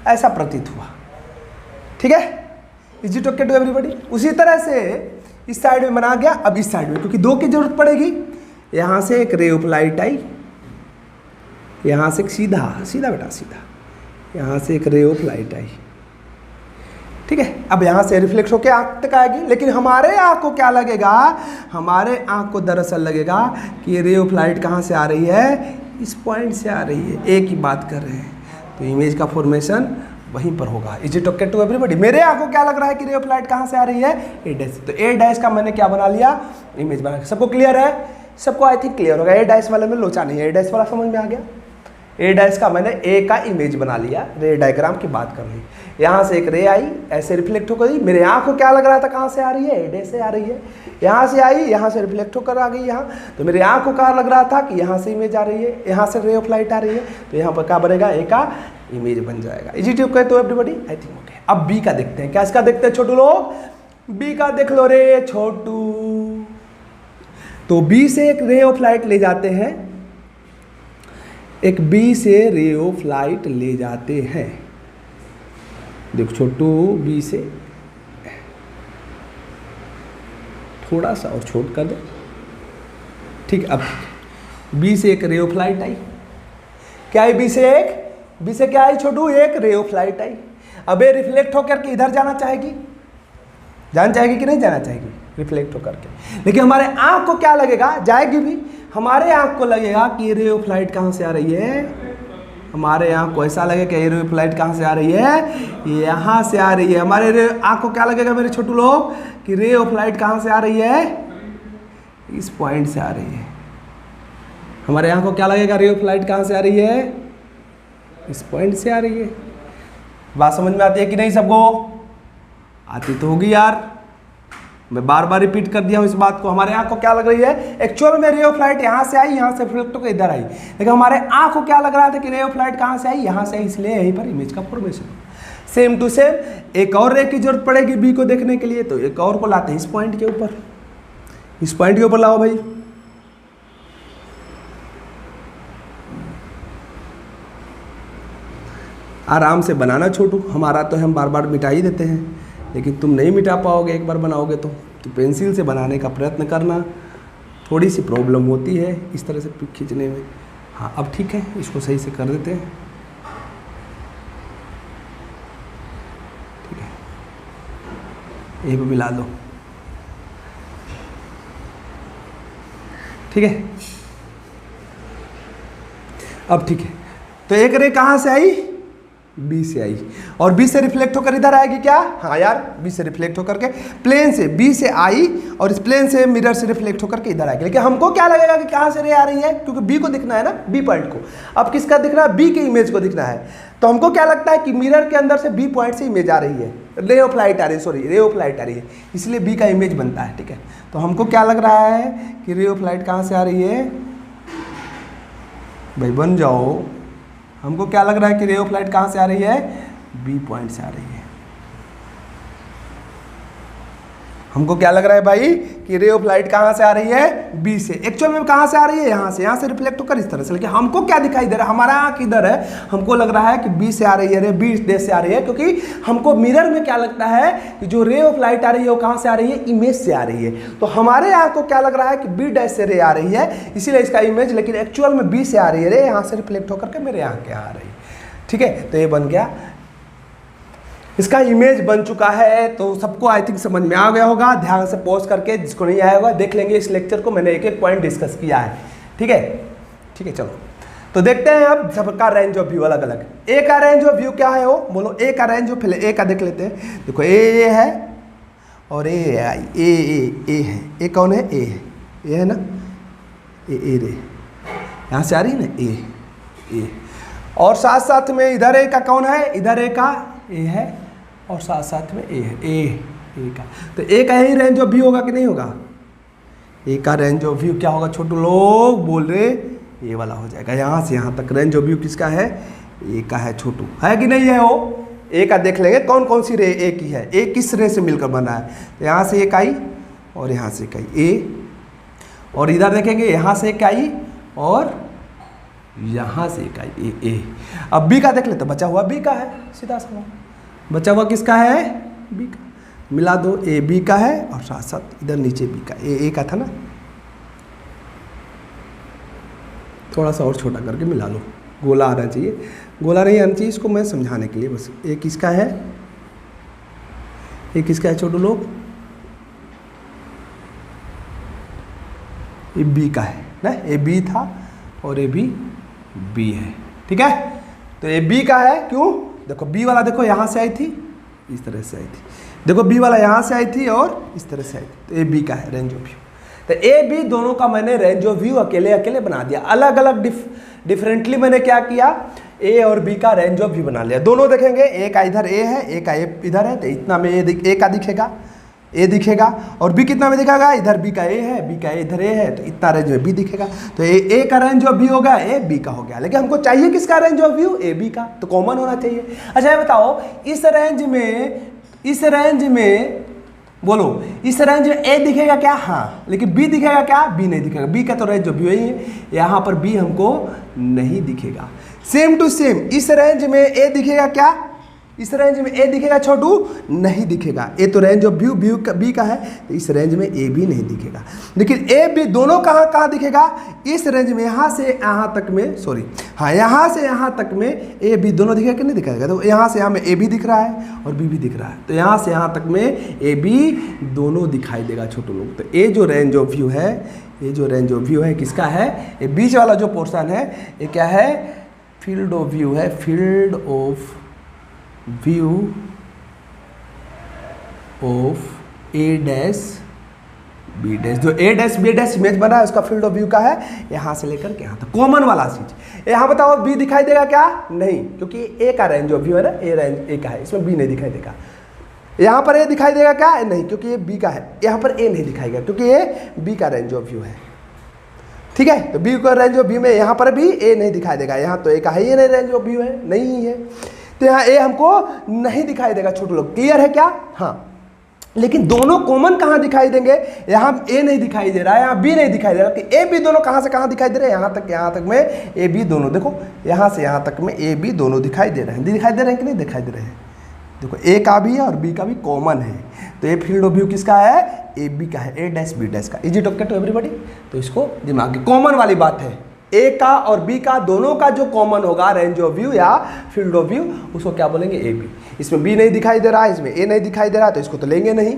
ऐसा प्रतीत हुआ। ठीक है, is it okay to everybody. उसी तरह से इस साइड में बना गया। अब इस साइड में क्योंकि 2 की जरूरत पड़ेगी, यहां से एक रे ऑफ लाइट आई, यहां से एक सीधा सीधा बेटा सीधा, यहां से एक रे ऑफ लाइट आई। ठीक है, अब यहां से रिफ्लेक्ट होकर आंख तक आएगी। लेकिन हमारे आंख को क्या लगेगा, हमारे आंख को दरअसल लगेगा कि ये रे ऑफ लाइट कहां से आ रही है, इस पॉइंट से आ रही है। एक ही बात कर रहे हैं, तो इमेज का फॉर्मेशन वहीं पर होगा। Is it okay to everybody. मेरे आंख को क्या लग रहा है कि रे ऑफ लाइट कहां से आ रही है, ए डैश। तो ए डैश का मैंने क्या बना लिया, इमेज बना। सबको क्लियर है, सबको आई थिंक क्लियर होगा। ए डैश वाले में लोचा नहीं है, ए डैश वाला समझ में आ गया। ए डैश का मैंने ए का इमेज बना लिया, रे डायग्राम की बात कर ली। यहाँ से एक रे आई, ऐसे रिफ्लेक्ट होकर गई। मेरे आँख को क्या लग रहा था, कहाँ से आ रही है, ए डैश से आ रही है। यहाँ से आई, यहाँ से रिफ्लेक्ट होकर आ गई यहाँ। तो मेरे आँख को क्या लग रहा था कि यहाँ से इमेज आ रही है, यहाँ से रे ऑफ लाइट आ रही है। तो यहाँ पर क्या बनेगा, ए का इमेज बन जाएगा। इज इट ओके तो एवरीबॉडी, आई थिंक ओके। अब बी का देखते हैं, क्या इसका देखते हैं छोटू लोग, बी का देख लो रे छोटू। तो बी से एक रे ऑफ लाइट ले जाते हैं, एक बी से रे ऑफ लाइट ले जाते हैं। देखो छोटू, बी से थोड़ा सा और छोट कर दो। ठीक, अब बी से एक रे ऑफ लाइट आई। क्या आई, बी से एक, बी से क्या आई छोटू, एक रे ऑफ लाइट आई। अब ये रिफ्लेक्ट होकर के इधर जाना चाहेगी, जाना चाहेगी कि नहीं जाना चाहेगी, रिफ्लेक्ट होकर के। लेकिन हमारे आंख को क्या लगेगा, जाएगी भी। हमारे आंख को लगेगा कि रे ऑफ लाइट कहाँ से आ रही है, हमारे आंख को ऐसा लगेगा कि रे ऑफ लाइट कहाँ से आ रही है, यहाँ से आ रही है। हमारे आंख को क्या लगेगा मेरे छोटू लोग कि रे ऑफ लाइट कहाँ से आ रही है, इस पॉइंट से आ रही है। हमारे आंख को क्या लगेगा, रे ऑफ लाइट कहाँ से आ रही है, इस पॉइंट से आ रही है। बात समझ में आती है कि नहीं सबको, आती तो होगी यार। मैं बार बार रिपीट कर दिया हूँ इस बात को। हमारे आंख को क्या लग रही है, एक्चुअल में रे ऑफ लाइट यहाँ से आई, यहाँ से रिफ्लेक्ट होकर इधर आई। लेकिन हमारे आंख को क्या लग रहा था कि रे ऑफ लाइट कहाँ से आई, यहाँ से आई, इसलिए यहीं पर इमेज का फॉर्मेशन। सेम टू सेम एक और रे की जरूरत पड़ेगी बी को देखने के लिए, तो एक और को लाते हैं इस पॉइंट के ऊपर, इस पॉइंट के ऊपर लाओ भाई। आराम से बनाना छोटू, हमारा तो हम बार बार मिटा ही देते हैं, लेकिन तुम नहीं मिटा पाओगे। एक बार बनाओगे तो पेंसिल से बनाने का प्रयत्न करना। थोड़ी सी प्रॉब्लम होती है इस तरह से खींचने में। हाँ अब ठीक है, इसको सही से कर देते हैं। ठीक है, यही पे मिला दो। ठीक है, अब ठीक है। तो एक रे कहाँ से आई, बी से आई और बी से रिफ्लेक्ट होकर इधर आएगी क्या? हाँ यार, बी से रिफ्लेक्ट होकर के प्लेन से बी से आई और इस प्लेन से मिरर से रिफ्लेक्ट होकर के इधर आएगी। लेकिन हमको क्या लगेगा कि कहाँ से रे आ रही है, क्योंकि बी को दिखना है ना, बी पॉइंट को। अब किसका दिखना है? बी के इमेज को दिखना है। तो हमको क्या लगता है कि मिरर के अंदर से बी पॉइंट से इमेज आ रही है, रे ऑफ लाइट आ रही है, सॉरी रे ऑफ लाइट आ रही है, इसलिए बी का इमेज बनता है। ठीक है, तो हमको क्या लग रहा है कि रे ऑफ लाइट कहाँ से आ रही है? भाई बन जाओ। हमको क्या लग रहा है कि रे ऑफ लाइट कहाँ से आ रही है? बी पॉइंट से आ रही है। हमको क्या लग रहा है भाई कि रे ऑफ लाइट कहाँ से आ रही है? बी से। एक्चुअल में कहाँ से आ रही है? यहाँ से रिफ्लेक्ट होकर इस तरह से। लेकिन हमको क्या दिखाई दे रहा है? हमारा आँख इधर है, हमको लग रहा है कि बी से आ रही है, रे बी डैश से आ रही है, क्योंकि हमको मिरर में क्या लगता है कि जो रे ऑफ लाइट आ रही है वो कहाँ से आ रही है? इमेज से आ रही है। तो हमारे आँख को क्या लग रहा है कि बी डैश से रे आ रही है, इसीलिए इसका इमेज, लेकिन एक्चुअल में बी से आ रही है रे, यहाँ से रिफ्लेक्ट होकर के मेरे आँख के यहाँ आ रही है। ठीक है, तो ये बन गया, इसका इमेज बन चुका है। तो सबको आई थिंक समझ में आ गया होगा। ध्यान से पॉज करके, जिसको नहीं आया होगा देख लेंगे इस लेक्चर को, मैंने एक एक पॉइंट डिस्कस किया है। ठीक है, ठीक है, चलो तो देखते हैं अब सबका रेंज ऑफ व्यू अलग अलग। ए का रेंज ऑफ व्यू क्या है? वो बोलो, ए का रेंज ऑफ, पहले ए का देख लेते हैं। देखो ए है और ए आई, ए है, ए कौन है? ए है, ए है ना, ए रे यहाँ से आ रही है ना, ए और साथ साथ में इधर ए का कौन है? इधर ए का ए है और साथ साथ में ए है, ए का। तो ए का ही रेंज ऑफ व्यू होगा कि नहीं होगा? ए का रेंज ऑफ व्यू क्या होगा? छोटू लोग बोल रहे ये वाला हो जाएगा। यहाँ से यहाँ तक रेंज ऑफ व्यू किसका है? ए का है। छोटू है कि नहीं है? वो ए का देख लेंगे कौन कौन सी रे ए की है, ए किस रे से मिलकर बना है। तो यहाँ से एक आई और यहाँ से एक आई, ए, और इधर देखेंगे यहाँ से एक आई और यहाँ से एक आई, ए। अब बी का देख लेते, बचा हुआ बी का है, सीधा सा बचा हुआ किसका है? बी का। मिला दो, ए बी का है और साथ साथ इधर नीचे बी का, ए का था ना, थोड़ा सा और छोटा करके मिला लो। गोला आना चाहिए, गोला नहीं आना चाहिए, इसको मैं समझाने के लिए बस। ए किसका है? ए किसका है छोटू लोग? ये बी का है ना, ए बी था और ए बी है। ठीक है, तो ये बी का है। क्यों? देखो बी वाला देखो यहाँ से आई थी, इस तरह से आई थी, देखो बी वाला यहाँ से आई थी और इस तरह से आई थी, तो ये बी का है रेंज ऑफ व्यू। तो ए बी दोनों का मैंने रेंज ऑफ व्यू अकेले अकेले बना दिया, अलग अलग डिफरेंटली मैंने क्या किया, ए और बी का रेंज ऑफ व्यू बना लिया। दोनों देखेंगे, ए का इधर ए है, ए का ए इधर है, तो इतना में ए का दिखेगा, ए दिखेगा, और बी कितना में दिखेगा? इधर बी का ए है, बी का ए इधर ए है, तो इतना रेंज में बी दिखेगा। तो ए का रेंज ऑफ व्यू हो गया, ए बी का हो गया। लेकिन हमको चाहिए किसका range of view? A B का, तो कॉमन होना चाहिए। अच्छा ये बताओ, इस रेंज में बोलो, इस रेंज में ए दिखेगा क्या? हाँ, लेकिन बी दिखेगा क्या? बी नहीं दिखेगा। बी का तो रेंज ऑफ व्यू यही है, यहाँ पर बी हमको नहीं दिखेगा। सेम टू सेम इस रेंज में ए दिखेगा क्या? इस रेंज में ए दिखेगा छोटू? नहीं दिखेगा। ए तो रेंज ऑफ व्यू बी का है, तो इस रेंज में ए भी नहीं दिखेगा। लेकिन ए बी दोनों कहाँ दिखेगा? इस रेंज में, यहाँ से यहाँ तक में, सॉरी हाँ, यहाँ से यहाँ तक में ए बी दोनों दिखेगा कि नहीं दिखेगा? तो यहाँ से यहाँ में ए भी दिख रहा है और बी भी दिख रहा है, तो यहाँ से यहाँ तक में ए बी दोनों दिखाई देगा छोटू लोग। तो ए जो रेंज ऑफ व्यू है, ये जो रेंज ऑफ व्यू है किसका है? ये बीच वाला जो पोर्शन है ये क्या है? फील्ड ऑफ व्यू है, field of view of A dash B dash. जो A dash B dash image बना है उसका फील्ड ऑफ व्यू का है यहाँ से लेकर के यहाँ तक, कॉमन वाला चीज। यहाँ बताओ बी दिखाई देगा क्या? नहीं, क्योंकि ए का रेंज ऑफ व्यू है ना, ए रेंज ए का है, इसमें बी नहीं दिखाई देगा। यहाँ पर ए दिखाई देगा क्या? नहीं, क्योंकि ये बी का है। यहाँ पर ए नहीं दिखाएगा क्योंकि ये बी का रेंज ऑफ व्यू है। ठीक है, तो बी का रेंज ऑफ व्यू में यहाँ पर भी ए नहीं दिखाई देगा, यहाँ तो ए का है ही नहीं, रेंज ऑफ व्यू है नहीं है, तो यहाँ ए हमको नहीं दिखाई देगा छोटे लोग। क्लियर है क्या? हाँ, लेकिन दोनों कॉमन कहाँ दिखाई देंगे? यहाँ ए नहीं दिखाई दे रहा है, यहाँ बी नहीं दिखाई दे रहा, कि ए बी दोनों कहाँ से कहाँ दिखाई दे रहे हैं? यहाँ तक में ए बी दोनों, देखो यहाँ से यहाँ तक में ए बी दोनों दिखाई दे रहे हैं। दिखाई दे रहे हैं कि नहीं दिखाई दे रहे हैं? देखो ए का भी है और बी का भी कॉमन है, तो ये फील्ड ऑफ व्यू किसका है? ए बी का है, ए डैश बी डैश का। Is it okay to everybody? तो इसको दिमाग की कॉमन वाली बात है, ए का और बी का दोनों का जो कॉमन होगा रेंज ऑफ व्यू या फील्ड ऑफ व्यू, उसको क्या बोलेंगे? A B. इसमें बी नहीं दिखाई दे रहा है, इसमें ए नहीं दिखाई दे रहा है, तो इसको तो लेंगे नहीं,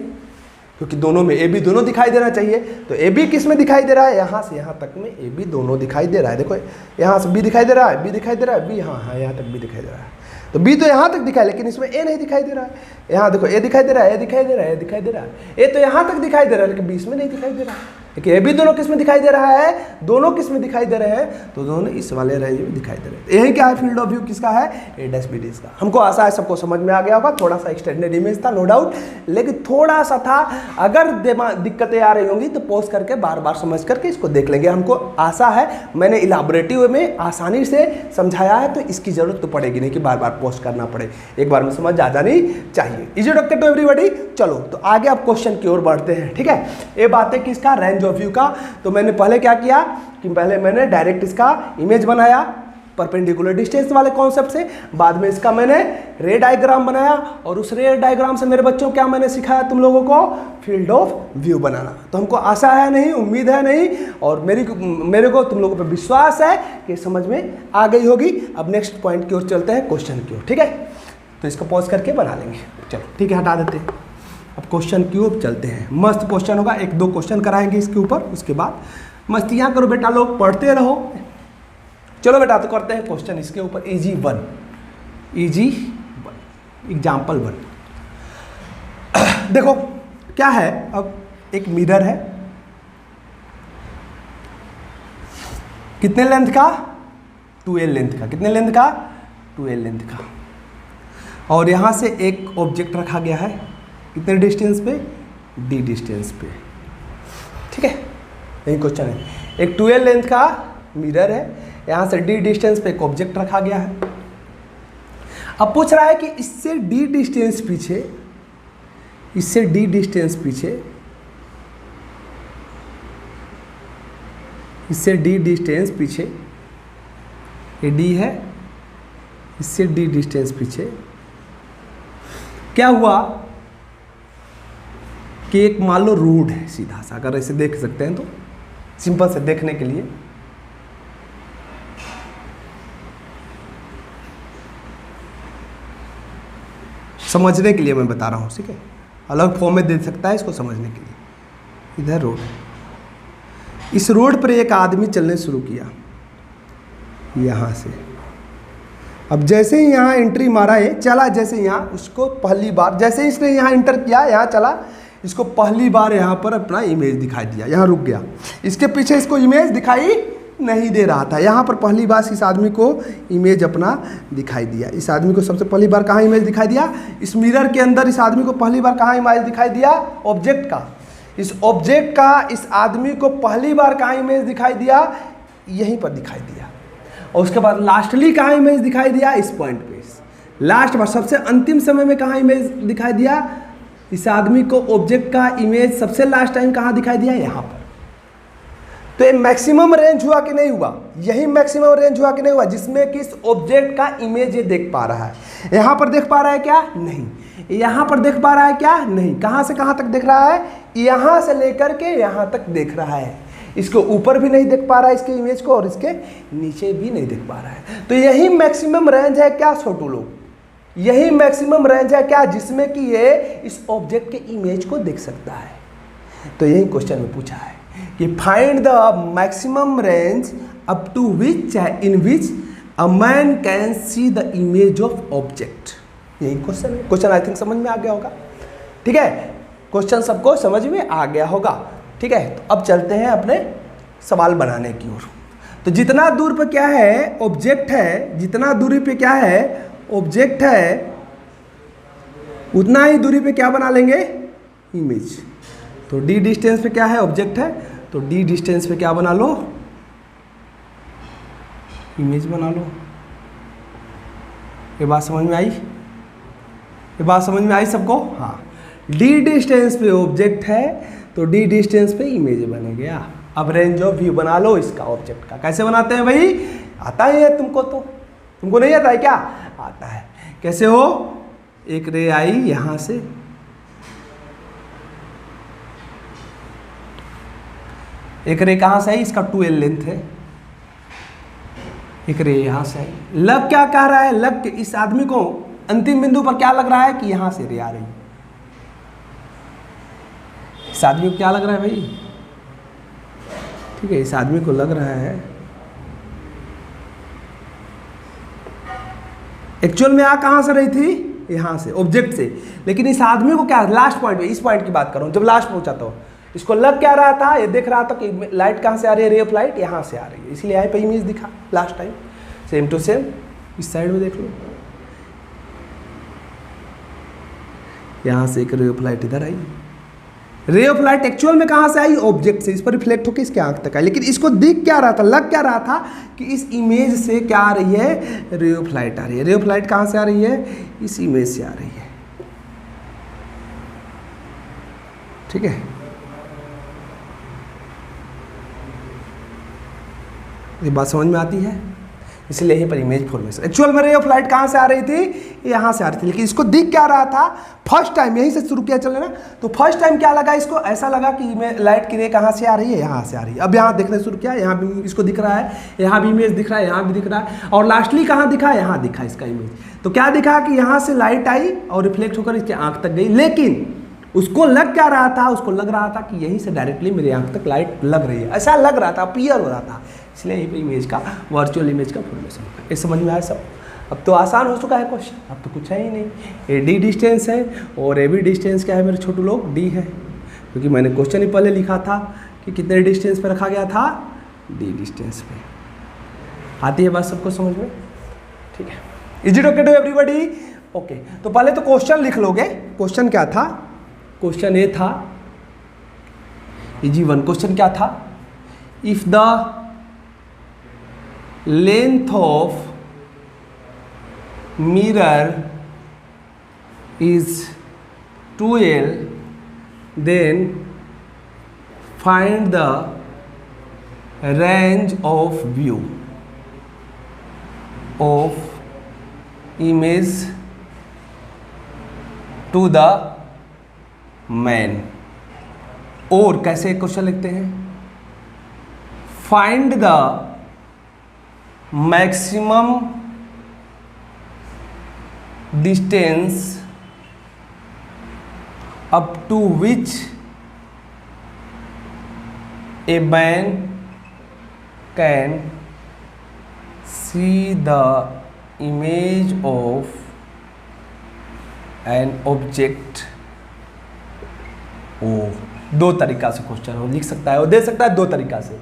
क्योंकि दोनों में ए बी दोनों दिखाई देना चाहिए। तो ए बी किस में दिखाई दे रहा है? यहाँ से यहाँ तक में ए बी दोनों दिखाई दे रहा है। देखो यहाँ से बी दिखाई दे रहा है, बी दिखाई दे रहा है, बी हाँ यहाँ तक बी दिखाई दे रहा है। तो बी तो यहाँ तक दिखाई, लेकिन इसमें ए नहीं दिखाई दे रहा है। यहाँ देखो ए दिखाई दे रहा है, ए दिखाई दे रहा है, ए दिखाई दे रहा है, ए तो यहाँ तक दिखाई दे रहा है, लेकिन बी इसमें नहीं दिखाई दे रहा है। देखिए ए भी दोनों किस में दिखाई दे रहा है, दोनों किस में दिखाई दे रहे हैं, तो दोनों इस वाले रेंज में दिखाई दे रहे हैं। यही क्या है, फील्ड ऑफ व्यू किसका है, ए डैश बी डैश का। हमको आशा है सबको समझ में आ गया होगा। थोड़ा सा एक्सटेंडेड इमेज था नो डाउट, लेकिन थोड़ा सा था। अगर दिक्कतें आ रही होंगी तो पॉज करके बार बार समझ करके इसको देख लेंगे। हमको आशा है मैंने इलाबोरेटिव में आसानी से समझाया है, तो इसकी जरूरत तो पड़ेगी नहीं कि बार बार पॉज करना पड़े, एक बार में समझ आ जानी चाहिए। Is it okay to everybody? चलो तो आगे आप क्वेश्चन की ओर बढ़ते हैं। ठीक है, ये बात है किसका, रेंज ऑफ व्यू का। तो मैंने पहले क्या किया कि पहले मैंने डायरेक्ट इसका इमेज बनाया परपेंडिकुलर डिस्टेंस वाले कॉन्सेप्ट से, बाद में इसका मैंने रे डायग्राम बनाया, और उस रे डायग्राम से मेरे बच्चों क्या मैंने सिखाया तुम लोगों को, फील्ड ऑफ व्यू बनाना। तो हमको आशा है नहीं, उम्मीद है नहीं, और मेरे को तुम लोगों पे विश्वास है कि समझ में आ गई होगी। अब नेक्स्ट पॉइंट की ओर चलते हैं, क्वेश्चन की ओर। ठीक है, तो इसको पॉज करके बना लेंगे। चलो ठीक है, हटा देते हैं। अब क्वेश्चन की ओर चलते हैं। मस्त क्वेश्चन होगा, एक दो क्वेश्चन कराएंगे इसके ऊपर, उसके बाद मस्तियाँ करो बेटा, लोग पढ़ते रहो। चलो बेटा, तो करते हैं क्वेश्चन इसके ऊपर। Easy one example one. देखो क्या है, अब एक मिरर है, कितने लेंथ का, 2l लेंथ का। कितने लेंथ का, 2l लेंथ का। और यहाँ से एक ऑब्जेक्ट रखा गया है, कितने डिस्टेंस पे, d डिस्टेंस पे। ठीक है, यही क्वेश्चन है। एक 2l लेंथ का मिरर है, यहाँ से d डिस्टेंस पे एक ऑब्जेक्ट रखा गया है। अब पूछ रहा है कि इससे d डिस्टेंस पीछे, इससे d डिस्टेंस पीछे, इससे d डिस्टेंस पीछे, ये d है, इससे d डिस्टेंस पीछे क्या हुआ कि एक मान लो रोड है सीधा सा, अगर ऐसे देख सकते हैं तो सिंपल से देखने के लिए, समझने के लिए मैं बता रहा हूँ, ठीक है, अलग फॉर्म में दे सकता है इसको समझने के लिए। इधर रोड है, इस रोड पर एक आदमी चलने शुरू किया यहाँ से। अब जैसे ही यहाँ एंट्री मारा है, चला जैसे यहाँ, उसको पहली बार जैसे इसने यहाँ इंटर किया, यहाँ चला, इसको पहली बार यहाँ पर अपना इमेज दिखाई दिया, यहाँ रुक गया। इसके पीछे इसको इमेज दिखाई नहीं दे रहा था, यहाँ पर पहली बार इस आदमी को इमेज अपना दिखाई दिया। इस आदमी को सबसे पहली बार कहाँ इमेज दिखाई दिया, इस मिरर के अंदर इस आदमी को पहली बार कहाँ इमेज दिखाई दिया, ऑब्जेक्ट का। इस ऑब्जेक्ट का इस आदमी को पहली बार कहाँ इमेज दिखाई दिया, यहीं पर दिखाई दिया। और उसके बाद लास्टली कहाँ इमेज दिखाई दिया, इस पॉइंट पे, लास्ट बार सबसे अंतिम समय में कहाँ इमेज दिखाई दिया, इस आदमी को ऑब्जेक्ट का इमेज सबसे लास्ट टाइम कहाँ दिखाई दिया, यहाँ पर। तो ये मैक्सिमम रेंज हुआ कि नहीं हुआ, यही मैक्सिमम रेंज हुआ कि नहीं हुआ, जिसमें कि इस ऑब्जेक्ट का इमेज ये देख पा रहा है। यहाँ पर देख पा रहा है क्या, नहीं। यहाँ पर देख पा रहा है क्या, नहीं। कहाँ से कहाँ तक देख रहा है, यहाँ से लेकर के यहाँ तक देख रहा है। इसके ऊपर भी नहीं देख पा रहा है इसके इमेज को, और इसके नीचे भी नहीं देख पा रहा है। तो यही मैक्सिमम रेंज है क्या छोटू लोग, यही मैक्सिमम रेंज है क्या, जिसमें कि ये इस ऑब्जेक्ट के इमेज को देख सकता है। तो यही क्वेश्चन में पूछा है कि find the maximum range up to which in which a man can see the image of object. यही क्वेश्चन है। क्वेश्चन आई थिंक समझ में आ गया होगा। ठीक है, क्वेश्चन सबको समझ में आ गया होगा। ठीक है, तो अब चलते हैं अपने सवाल बनाने की ओर। तो जितना दूर पे क्या है, ऑब्जेक्ट है, जितना दूरी पे क्या है, ऑब्जेक्ट है, उतना ही दूरी पे क्या बना लेंगे, इमेज। तो d डिस्टेंस पे क्या है, ऑब्जेक्ट है, तो d डिस्टेंस पे क्या बना लो, इमेज बना लो। ये बात समझ में आई, ये बात समझ में आई सबको? हाँ, d डिस्टेंस पे ऑब्जेक्ट है, तो d डिस्टेंस पे इमेज बने गया। अब रेंज ऑफ व्यू बना लो इसका, ऑब्जेक्ट का। कैसे बनाते हैं भाई, आता ही है तुमको, तो तुमको नहीं आता है क्या, आता है। कैसे हो, एक रे आई यहां से, एक रे कहां से आई, इसका 2l लेंथ है, एक रे यहां से आई। लग क्या कह रहा है, लग इस आदमी को अंतिम बिंदु पर क्या लग रहा है कि यहां से रे आ रही। इस आदमी को क्या लग रहा है भाई, ठीक है, इस आदमी को लग रहा है एक्चुअल में आ कहाँ से रही थी, यहाँ से, ऑब्जेक्ट से। लेकिन इस आदमी को क्या, लास्ट पॉइंट पे, इस पॉइंट की बात करूँ, जब लास्ट पहुँचा तो इसको लग क्या रहा था, ये देख रहा था कि लाइट कहाँ से आ रही है, रे ऑफ लाइट यहाँ से आ रही है, इसलिए यहाँ पे इमेज दिखा last time. Same to same इस साइड में देख लो, यहाँ से एक रे ऑफ लाइट इधर आई। रे ऑफ लाइट एक्चुअल में कहाँ से आई, ऑब्जेक्ट से, इस पर रिफ्लेक्ट होकर इसके आंख तक आई। लेकिन इसको दिख क्या रहा था, लग क्या रहा था कि इस इमेज से क्या आ रही है, रे ऑफ लाइट आ रही है। रे ऑफ लाइट कहाँ से आ रही है, इस इमेज से आ रही है। ठीक है, ये बात समझ में आती है, इसलिए यहीं पर इमेज फॉर्मेशन। एक्चुअल में रे ऑफ लाइट कहाँ से आ रही थी, यहाँ से आ रही थी। लेकिन इसको दिख क्या रहा था, फर्स्ट टाइम यहीं से शुरू किया चले ना, तो फर्स्ट टाइम क्या लगा इसको, ऐसा लगा कि लाइट की रे कहाँ से आ रही है, यहाँ से आ रही है। अब यहाँ देखने शुरू किया, यहाँ भी इसको दिख रहा है, यहाँ भी इमेज दिख रहा है, यहाँ भी दिख रहा है, और लास्टली कहाँ दिखा, यहाँ दिखा इसका इमेज। तो क्या दिखा कि यहाँ से लाइट आई और रिफ्लेक्ट होकर इसके आँख तक गई। लेकिन उसको लग क्या रहा था, उसको लग रहा था कि यहीं से डायरेक्टली मेरे आँख तक लाइट लग रही है, ऐसा लग रहा था, अपीयर हो रहा था। इसलिए यहीं पे इमेज का, वर्चुअल इमेज का फॉर्मेशन होगा। ये समझ में आया सब? अब तो आसान हो चुका है क्वेश्चन, अब तो कुछ है ही नहीं। ए डी डिस्टेंस है और ए बी डिस्टेंस क्या है मेरे छोटू लोग, डी है, क्योंकि मैंने क्वेश्चन ही पहले लिखा था कि कितने डिस्टेंस पे रखा गया था, डी डिस्टेंस पे। आती है बात सबको समझ में? ठीक है, is it okay to everybody? Okay, तो पहले तो क्वेश्चन लिख लोगे। क्वेश्चन क्या था, क्वेश्चन ए था, इजी वन। क्वेश्चन क्या था, if the length of mirror is 2L, then find the range of view of image to the man। और कैसे क्वेश्चन लिखते हैं, find the maximum distance up to which a man can see the image of an object O। दो तरीका से question हो लिख सकता है, और दे सकता है दो तरीका से।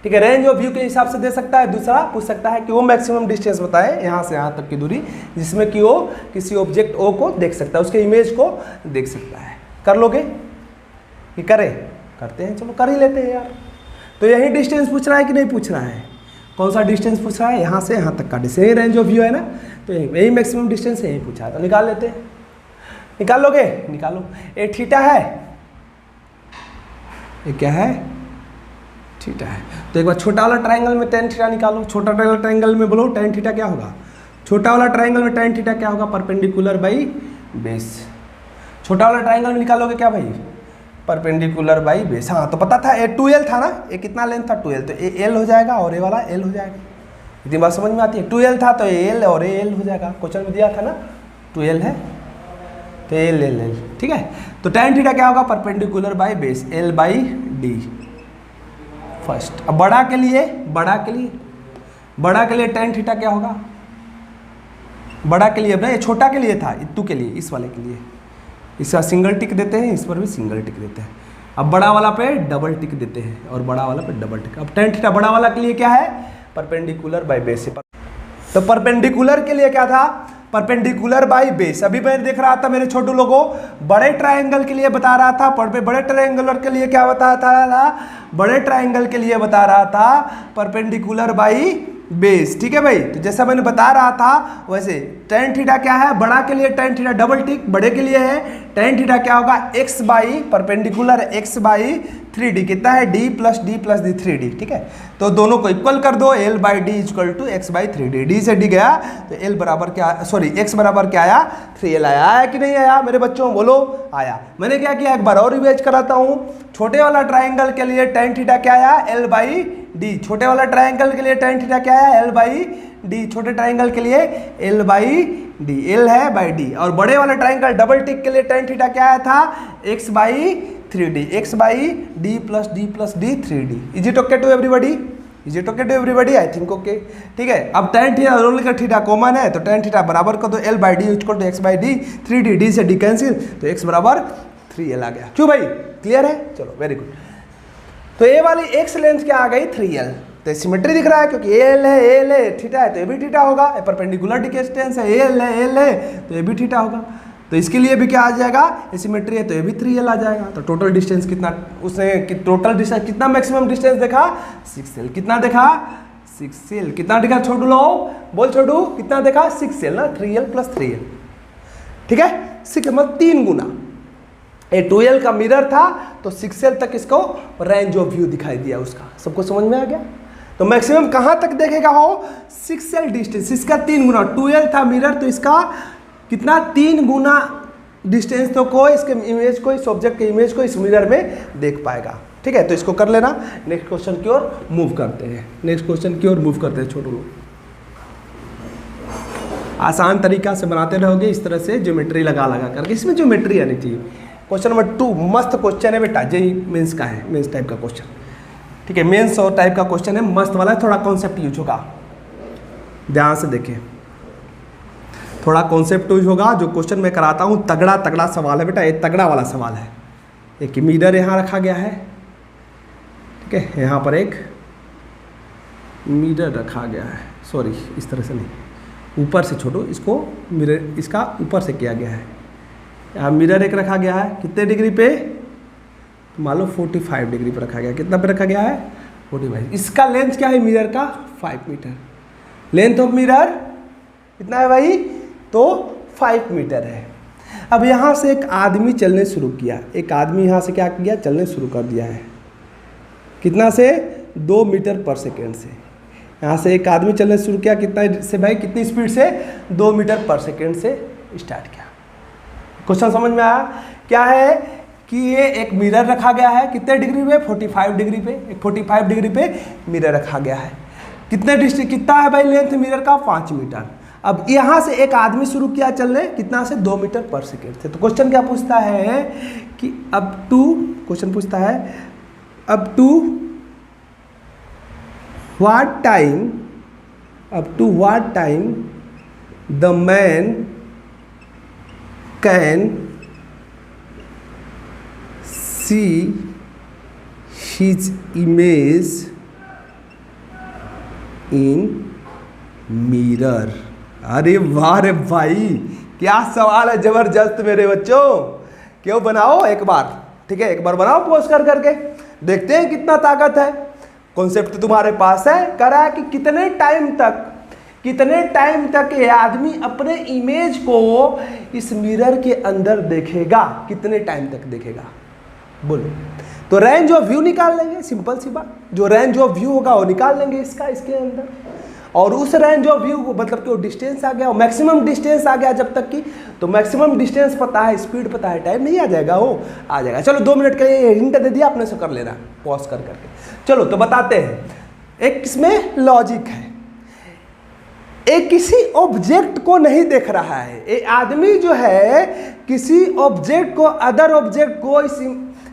ठीक है, रेंज ऑफ व्यू के हिसाब से दे सकता है, दूसरा पूछ सकता है कि वो मैक्सिमम डिस्टेंस बताए यहाँ से यहाँ तक की दूरी जिसमें कि वो किसी ऑब्जेक्ट ओ को देख सकता है, उसके इमेज को देख सकता है। कर लोगे कि करें? करते हैं, चलो कर ही लेते हैं यार। तो यही डिस्टेंस पूछ रहा है कि नहीं पूछ रहा है? कौन सा डिस्टेंस पूछ रहा है? यहाँ से यहाँ तक का डिस्टेंस, यही रेंज ऑफ व्यू है ना, तो यही मैक्सिमम डिस्टेंस यही पूछा है। तो निकाल लेते हैं, निकाल लोगे? निकालो। ए थीटा है, ये क्या है, थीटा है। तो एक बार छोटा वाला ट्रायंगल में टेन थीटा निकालो। छोटा वाला ट्रायंगल में बोलो टेन थीटा क्या होगा, छोटा वाला ट्रायंगल में टेन थीटा क्या होगा, परपेंडिकुलर बाई बेस। छोटा वाला ट्रायंगल में निकालोगे क्या भाई, परपेंडिकुलर बाई बेस। हाँ, तो पता था ए 2L था ना, ए कितना लेंथ था 2L, तो ए L हो जाएगा और ए वाला L हो जाएगा। इतनी बात समझ में आती है? 2L था तो ए L और ए L हो जाएगा, क्वेश्चन में दिया था ना 2L है तो L L L। ठीक है, तो टेन थीटा क्या होगा, perpendicular by base, L by D first. अब बड़ा के लिए, बड़ा के लिए टेन थीटा क्या होगा, बड़ा के लिए, अब ना ये छोटा के लिए था, इत्तू के लिए, इस वाले के लिए इसका सिंगल टिक देते हैं, इस पर भी सिंगल टिक देते हैं। अब बड़ा वाला पे डबल टिक देते हैं और बड़ा वाला पे डबल टिक। अब टेन थीटा बड़ा वाला के लिए क्या है, परपेंडिकुलर बाई बेस से। तो परपेंडिकुलर के लिए क्या था, परपेंडिकुलर बाई बेस। अभी मैं देख रहा था मेरे छोटू लोगों, बड़े ट्रायंगल के लिए बता रहा था, बड़े ट्रायंगुलर के लिए क्या बता था, बड़े ट्रायंगल के लिए बता रहा था परपेंडिकुलर बाई बेस। ठीक है भाई, तो जैसा मैंने बता रहा था वैसे टेन थीटा क्या है, बड़ा के लिए टेन थीटा डबल टिक, बड़े के लिए है टेन थीटा क्या होगा, x by perpendicular x by 3d, कितना है d प्लस डी 3d। ठीक है, तो दोनों को इक्वल कर दो, l by D equal to x by 3d। d से d गया तो l बराबर क्या, सॉरी x बराबर क्या आया, 3l आया कि नहीं आया मेरे बच्चों, बोलो आया। मैंने क्या किया, एक बार और रिवाइज कराता हूँ। छोटे वाला ट्राइंगल के लिए टेन थीटा क्या आया, l बाई डी। छोटे वाला ट्राइंगल के लिए टेन थीटा क्या है, l बाई डी। छोटे ट्राइंगल के लिए l बाई डी, l है बाई डी। और बड़े वाले ट्राइंगल डबल टिक के लिए टेन थीटा क्या आया था, x by 3d, x by D plus D 3d। Is it okay to everybody? Is it okay to everybody? I think okay. ठीक है, अब tan थीटा रोल का थीटा कॉमन है तो tan थीटा बराबर कर दो L by D equal to X by D, 3D D से डी कैंसिल तो x बराबर 3L आ गया। क्यों भाई, क्लियर है? चलो वेरी गुड। तो ए वाली एक्स लेंथ क्या आ गई 3L, तो सिमेट्री दिख रहा है क्योंकि एल है थीटा है तो ये भी थीटा होगा, परपेंडिकुलर डिस्टेंस है एल है तो ये भी थीटा होगा। तो इसके लिए भी क्या आ जाएगा, सिमेट्री है तो ये भी 3L आ जाएगा। तो टोटल डिस्टेंस कितना, उसने टोटल डिस्टेंस कितना मैक्सिमम डिस्टेंस देखा 6L, कितना देखा 6L, कितना देखा छोटू लोग, बोल छोटू कितना देखा 6L ना, 3L प्लस 3L। ठीक है, 6 मतलब 3 गुना। ये 2L का मिरर था तो 6L तक इसको रेंज ऑफ व्यू दिखाई दिया उसका। सबको समझ में आ गया? तो मैक्सिमम कहां तक देखेगा हो 6L डिस्टेंस, इसका 3 गुना। 2L था मिरर तो इसका कितना 3 गुना डिस्टेंस तो कोई इसके इमेज को, इस ऑब्जेक्ट के इमेज को इस मिरर में देख पाएगा। ठीक है, तो इसको कर लेना। नेक्स्ट क्वेश्चन की ओर मूव करते हैं, नेक्स्ट क्वेश्चन की ओर मूव करते हैं। छोटू लोग आसान तरीका से बनाते रहोगे इस तरह से ज्योमेट्री लगा करके, इसमें ज्योमेट्री आनी चाहिए। क्वेश्चन नंबर 2 मस्त क्वेश्चन है बेटा, जेई मेंस का है, मेंस टाइप का क्वेश्चन। ठीक है, मेंस और टाइप का क्वेश्चन है, मस्त वाला है, थोड़ा कॉन्सेप्ट यूज होगा, ध्यान से देखें, थोड़ा कॉन्सेप्ट यूज होगा। जो क्वेश्चन मैं कराता हूँ तगड़ा सवाल है बेटा, ये तगड़ा वाला सवाल है। एक मिरर यहाँ रखा गया है, ठीक है, यहाँ पर एक मिरर रखा गया है, सॉरी इस तरह से नहीं, ऊपर से छोड़ो इसको, मिरर इसका ऊपर से किया गया है। यहाँ मिरर एक रखा गया है, कितने डिग्री पे, मान लो 45 डिग्री पे रखा गया। कितना पे रखा गया है 45। इसका लेंथ क्या है मिरर का 5 मीटर, लेंथ ऑफ मिरर कितना है भाई, तो 5 मीटर है। अब यहाँ से एक आदमी चलने शुरू किया, एक आदमी यहाँ से क्या किया, चलने शुरू कर दिया है, कितना से 2 मीटर पर सेकेंड से। यहाँ से एक आदमी चलने शुरू किया कितना से भाई, कितनी स्पीड से, 2 मीटर पर सेकेंड से स्टार्ट किया। क्वेश्चन समझ में आया? क्या है कि ये एक मिरर रखा गया है, कितने डिग्री पे, 45 डिग्री पे, 45 डिग्री पे मिरर रखा गया है। कितने डिस्टेंस, कितना है भाई लेंथ मिरर का 5 मीटर। अब यहाँ से एक आदमी शुरू किया चलने, कितना से 2 मीटर पर सेकेंड से। तो क्वेश्चन क्या पूछता है कि अप टू, क्वेश्चन पूछता है up to what time, up to what time the man can see his image in mirror। अरे वाह रे भाई, क्या सवाल है जबरदस्त मेरे बच्चों, क्यों बनाओ एक बार, ठीक है, एक बार बनाओ पोस्ट कर करके, देखते हैं कितना ताकत है। कॉन्सेप्ट तो तुम्हारे पास है, करा है कि कितने टाइम तक ये आदमी अपने इमेज को इस मिरर के अंदर देखेगा, कितने टाइम तक देखेगा बोलो। तो रेंज ऑफ व्यू निकाल लेंगे, सिंपल सी बात, जो रेंज ऑफ व्यू होगा वो निकाल लेंगे इसका, इसके अंदर। और उस रेंज ऑफ व्यू को मतलब कि वो डिस्टेंस आ गया, मैक्सिमम डिस्टेंस आ गया जब तक की, तो मैक्सिमम डिस्टेंस पता है, स्पीड पता है, टाइम नहीं आ जाएगा, वो आ जाएगा। चलो 2 मिनट के लिए हिंट दे दिया, अपने से कर लेना पॉज कर करके। चलो तो बताते हैं, एक इसमें लॉजिक है, एक किसी ऑब्जेक्ट को नहीं देख रहा है, एक आदमी जो है किसी ऑब्जेक्ट को, अदर ऑब्जेक्ट को इस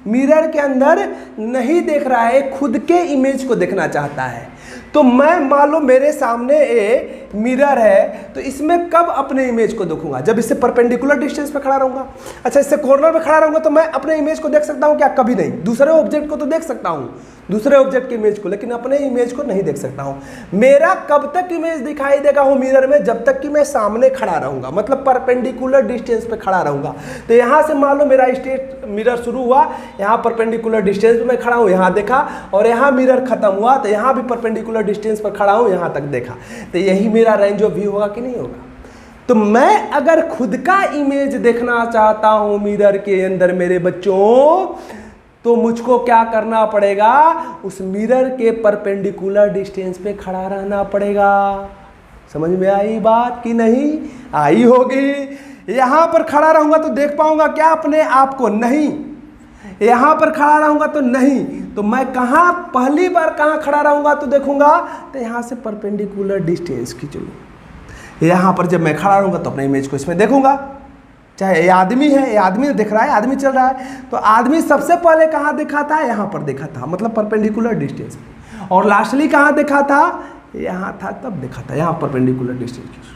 मिरर के अंदर नहीं देख रहा है, खुद के इमेज को देखना चाहता है। तो मैं मान लो मेरे सामने एक मिरर है, तो इसमें कब अपने इमेज को देखूंगा, जब इससे परपेंडिकुलर डिस्टेंस पे खड़ा रहूंगा। अच्छा, इससे कॉर्नर पे खड़ा रहूंगा तो मैं अपने इमेज को देख सकता हूं क्या, कभी नहीं। दूसरे ऑब्जेक्ट को तो देख सकता हूं, दूसरे ऑब्जेक्ट की इमेज को, लेकिन अपने इमेज को नहीं देख सकता हूं। मेरा कब तक इमेज दिखाई देगा हो मिरर में, जब तक कि मैं सामने खड़ा रहूंगा, मतलब परपेंडिकुलर डिस्टेंस पे खड़ा रहूंगा। तो यहां से मान लो मेरा स्टेट मिरर शुरू हुआ, यहाँ परपेंडिकुलर डिस्टेंस पे मैं खड़ा हूँ, यहाँ देखा, और यहाँ मिरर खत्म हुआ तो यहाँ भी परपेंडिकुलर डिस्टेंस पर खड़ा हूँ, यहाँ तक देखा। तो यही मेरा रेंज ऑफ व्यू होगा कि नहीं होगा। तो मैं अगर खुद का इमेज देखना चाहता हूँ मिरर के अंदर मेरे बच्चों, तो मुझको क्या करना पड़ेगा, उस मिरर के परपेंडिकुलर डिस्टेंस पे खड़ा रहना पड़ेगा। समझ में आई बात कि नहीं आई होगी। यहां पर खड़ा रहूंगा तो देख पाऊंगा क्या अपने आप को, नहीं। यहां पर खड़ा रहूंगा तो नहीं। तो मैं कहां, पहली बार कहां खड़ा रहूंगा तो देखूंगा, तो यहां से परपेंडिकुलर डिस्टेंस खींच लो। यहां पर जब मैं खड़ा रहूंगा तो अपने इमेज को इसमें देखूंगा। चाहे ये आदमी है, ये आदमी दिख रहा है, आदमी चल रहा है, तो आदमी सबसे पहले कहाँ देखा था, यहाँ पर देखा था, मतलब परपेंडिकुलर डिस्टेंस। और लास्टली कहाँ देखा था, यहाँ था, तब देखा था यहाँ परपेंडिकुलर डिस्टेंस।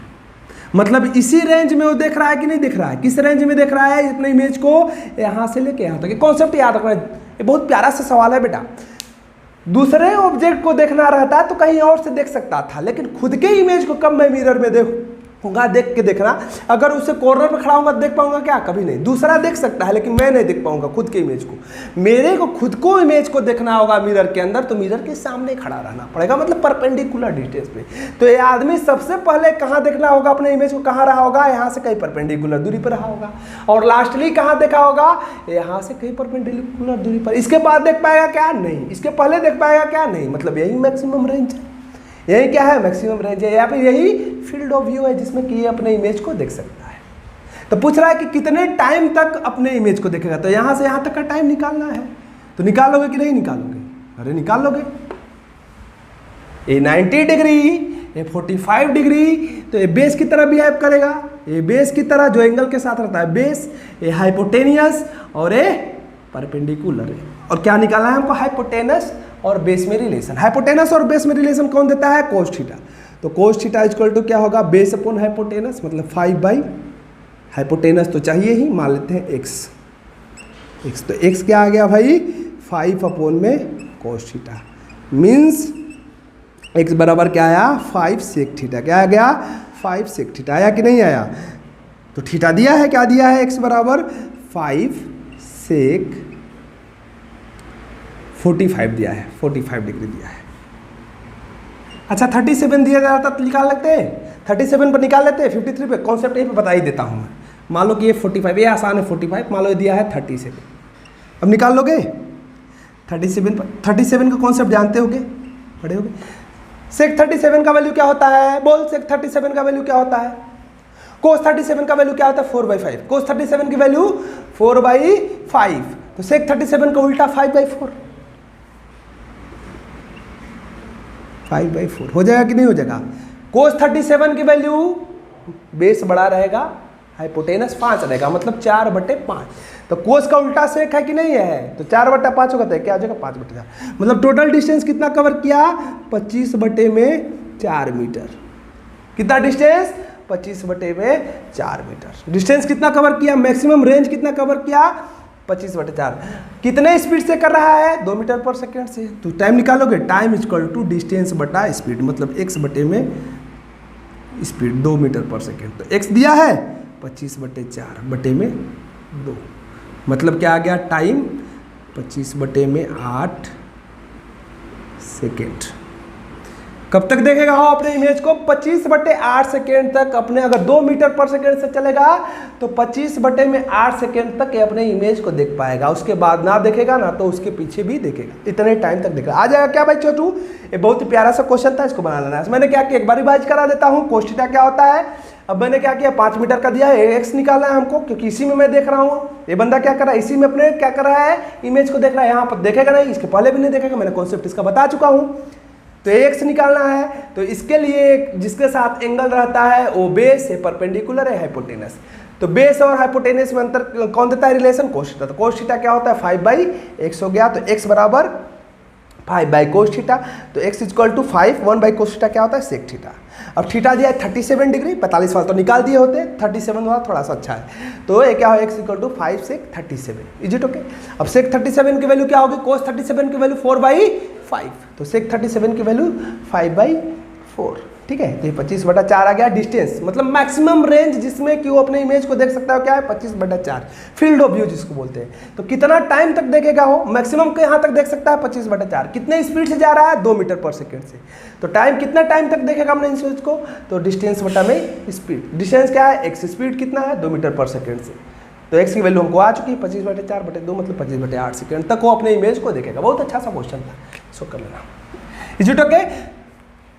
मतलब इसी रेंज में वो देख रहा है कि नहीं देख रहा है, किस रेंज में देख रहा है इतने इमेज को, यहाँ से लेके यहाँ तक। ये कॉन्सेप्ट याद रखना है, ये बहुत प्यारा सा सवाल है बेटा। दूसरे ऑब्जेक्ट को देखना रहता तो कहीं और से देख सकता था, लेकिन खुद के इमेज को कब मैं मिरर में देखूंगा, देख के देखना। अगर उससे कॉर्नर पे खड़ा होगा देख पाऊंगा क्या, कभी नहीं। दूसरा देख सकता है लेकिन मैं नहीं देख पाऊंगा खुद के इमेज को। मेरे को खुद को इमेज को देखना होगा मिरर के अंदर, तो मिरर के सामने खड़ा रहना पड़ेगा, मतलब परपेंडिकुलर डिस्टेंस पे। तो ये आदमी सबसे पहले कहाँ देखना होगा अपने इमेज को, कहाँ रहा होगा, यहाँ से कहीं परपेंडिकुलर दूरी पर रहा होगा। और लास्टली कहाँ देखा होगा, यहाँ से कहीं परपेंडिकुलर दूरी पर। इसके बाद देख पाएगा क्या, नहीं। इसके पहले देख पाएगा क्या, नहीं। मतलब यही मैक्सिमम रेंज है, यही क्या है, मैक्सिमम रेंज है। यहाँ पे यही फील्ड ऑफ व्यू है जिसमें कि ये अपने इमेज को देख सकता है। तो पूछ रहा है कि कितने टाइम तक अपने इमेज को देखेगा, तो यहाँ से यहाँ तक का टाइम निकालना है। तो निकालोगे कि नहीं निकालोगे, अरे निकाल लोगे। ये 90 डिग्री, ये 45 डिग्री, तो ये बेस की तरह बिहेव करेगा, ये बेस की तरह जो एंगल के साथ रहता है बेस, ये हाइपोटेनियस और ये परपेंडिकुलर है। और क्या निकालना है हमको, हाइपोटेनस और बेस में रिलेशन। हाइपोटेनस और बेस में रिलेशन कौन देता है, कोस थीटा। तो कोस थीटा इक्वल टू क्या होगा, बेस अपॉन हाइपोटेनस, मतलब 5 हाइपोटेनस तो चाहिए ही, मान लेते हैं x। तो x क्या आ गया भाई, 5 अपॉन में कोस थीटा, मीन्स x बराबर क्या आया, 5 सेक थीटा। क्या आ गया, 5 सेक थीटा। आया कि नहीं आया, तो थीटा दिया है, क्या दिया है, x बराबर 5 सेक 45 दिया है, 45 डिग्री दिया है। अच्छा 37 दिया जाता तो निकाल लेते हैं, 37 पर निकाल लेते हैं, 53 पे कॉन्सेप्ट यहीं पे बता ही देता हूँ मैं। मान लो कि ये 45, ये आसान है 45, मान लो दिया है 37। अब निकाल लोगे 37 पर, 37 का कॉन्सेप्ट जानते होगे, पढ़े होगे। सेक 37 का वैल्यू क्या होता है, बोल, सेक 37 का वैल्यू क्या होता है, कोस 37 का वैल्यू क्या होता है, 4/5। कोस 37 की वैल्यू 4/5, तो सेक 37 का उल्टा 5/4, 5/4 हो जाएगा कि नहीं हो जाएगा। कोस 37 की वैल्यू, बेस बड़ा रहेगा, हाइपोटेनस 5 रहेगा, मतलब 4/5। तो कोस का उल्टा सेक है कि नहीं है, तो 4/5 होगा, तो क्या हो जाएगा 5/4। मतलब टोटल डिस्टेंस कितना कवर किया, 25/4 मीटर। कितना डिस्टेंस, 25/4 मीटर। डिस्टेंस कितना कवर किया, मैक्सिमम रेंज कितना कवर किया, 25/4। कितने स्पीड से कर रहा है, 2 मीटर पर सेकेंड से। तो टाइम निकालोगे, टाइम इक्वल टू डिस्टेंस बटा स्पीड, मतलब x बटे में स्पीड 2 मीटर पर सेकेंड। तो x दिया है 25/4 बटे में 2, मतलब क्या आ गया, टाइम 25/8 सेकेंड। कब तक देखेगा हो अपने इमेज को, 25/8 सेकेंड तक अपने। अगर 2 मीटर पर सेकेंड से चलेगा तो 25/8 सेकेंड तक ये अपने इमेज को देख पाएगा। उसके बाद ना देखेगा ना तो उसके पीछे भी देखेगा, इतने टाइम तक देखेगा। आ जाएगा क्या भाई छोटू, ये बहुत ही प्यारा सा क्वेश्चन था, इसको बना लेना है। मैंने क्या किया, एक बार रिवाइज करा देता हूँ। कोस थीटा क्या होता है, अब मैंने क्या किया, 5 मीटर का दिया है, x निकालना है हमको, क्योंकि इसी में मैं देख रहा हूँ। ये बंदा क्या कर रहा है, इसी में अपने क्या कर रहा है, इमेज को देख रहा है। यहाँ पर देखेगा नहीं, इसके पहले भी नहीं देखेगा, मैंने कॉन्सेप्ट इसका बता चुका हूँ। तो x निकालना है, तो इसके लिए जिसके साथ एंगल रहता है वो बेस है, परपेंडिकुलर है, हाइपोटेनस। तो बेस और हाइपोटेनस में अंतर कौन देता है, रिलेशन, कोस थीटा। तो कोस थीटा क्या होता है, 5/x हो गया, तो x बराबर 5/cos थीटा। तो x equal to 5, 1/cos theta क्या होता है, सेक थीटा। अब थीटा दिया है 37 डिग्री, 45 वाला तो निकाल दिए होते, 37 वाला थोड़ा सा अच्छा है। तो ये क्या हो, x equal to 5 sec 37, is it okay. अब सेक 37 की वैल्यू क्या होगी, कोस 37 की वैल्यू 4/5, तो सेक 37 की वैल्यू 5/4, ठीक है। तो ये 25/4 आ गया डिस्टेंस, मतलब मैक्सिमम रेंज जिसमें कि वो अपने इमेज को देख सकता है, क्या है 25/4, फील्ड ऑफ व्यू जिसको बोलते हैं। तो कितना टाइम तक देखेगा हो, मैक्सिमम के यहाँ तक देख सकता है 25/4। कितने स्पीड से जा रहा है, 2 मीटर पर सेकेंड से। तो टाइम कितना टाइम तक देखेगा अपने इमेज को, तो डिस्टेंस बटा में स्पीड। डिस्टेंस क्या है, x स्पीड कितना है, 2 मीटर पर सेकेंड से। तो x की वैल्यू हमको आ चुकी है 25/4/2, मतलब 25/8 सेकेंड तक वो अपने इमेज को देखेगा। बहुत अच्छा सा क्वेश्चन था, इसको कर लेना, इज इट ओके,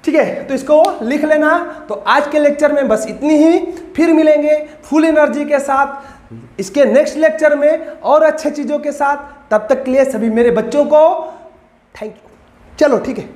ठीक है। तो इसको लिख लेना। तो आज के लेक्चर में बस इतनी ही, फिर मिलेंगे फुल एनर्जी के साथ इसके नेक्स्ट लेक्चर में और अच्छे चीज़ों के साथ। तब तक के लिए सभी मेरे बच्चों को थैंक यू। चलो ठीक है।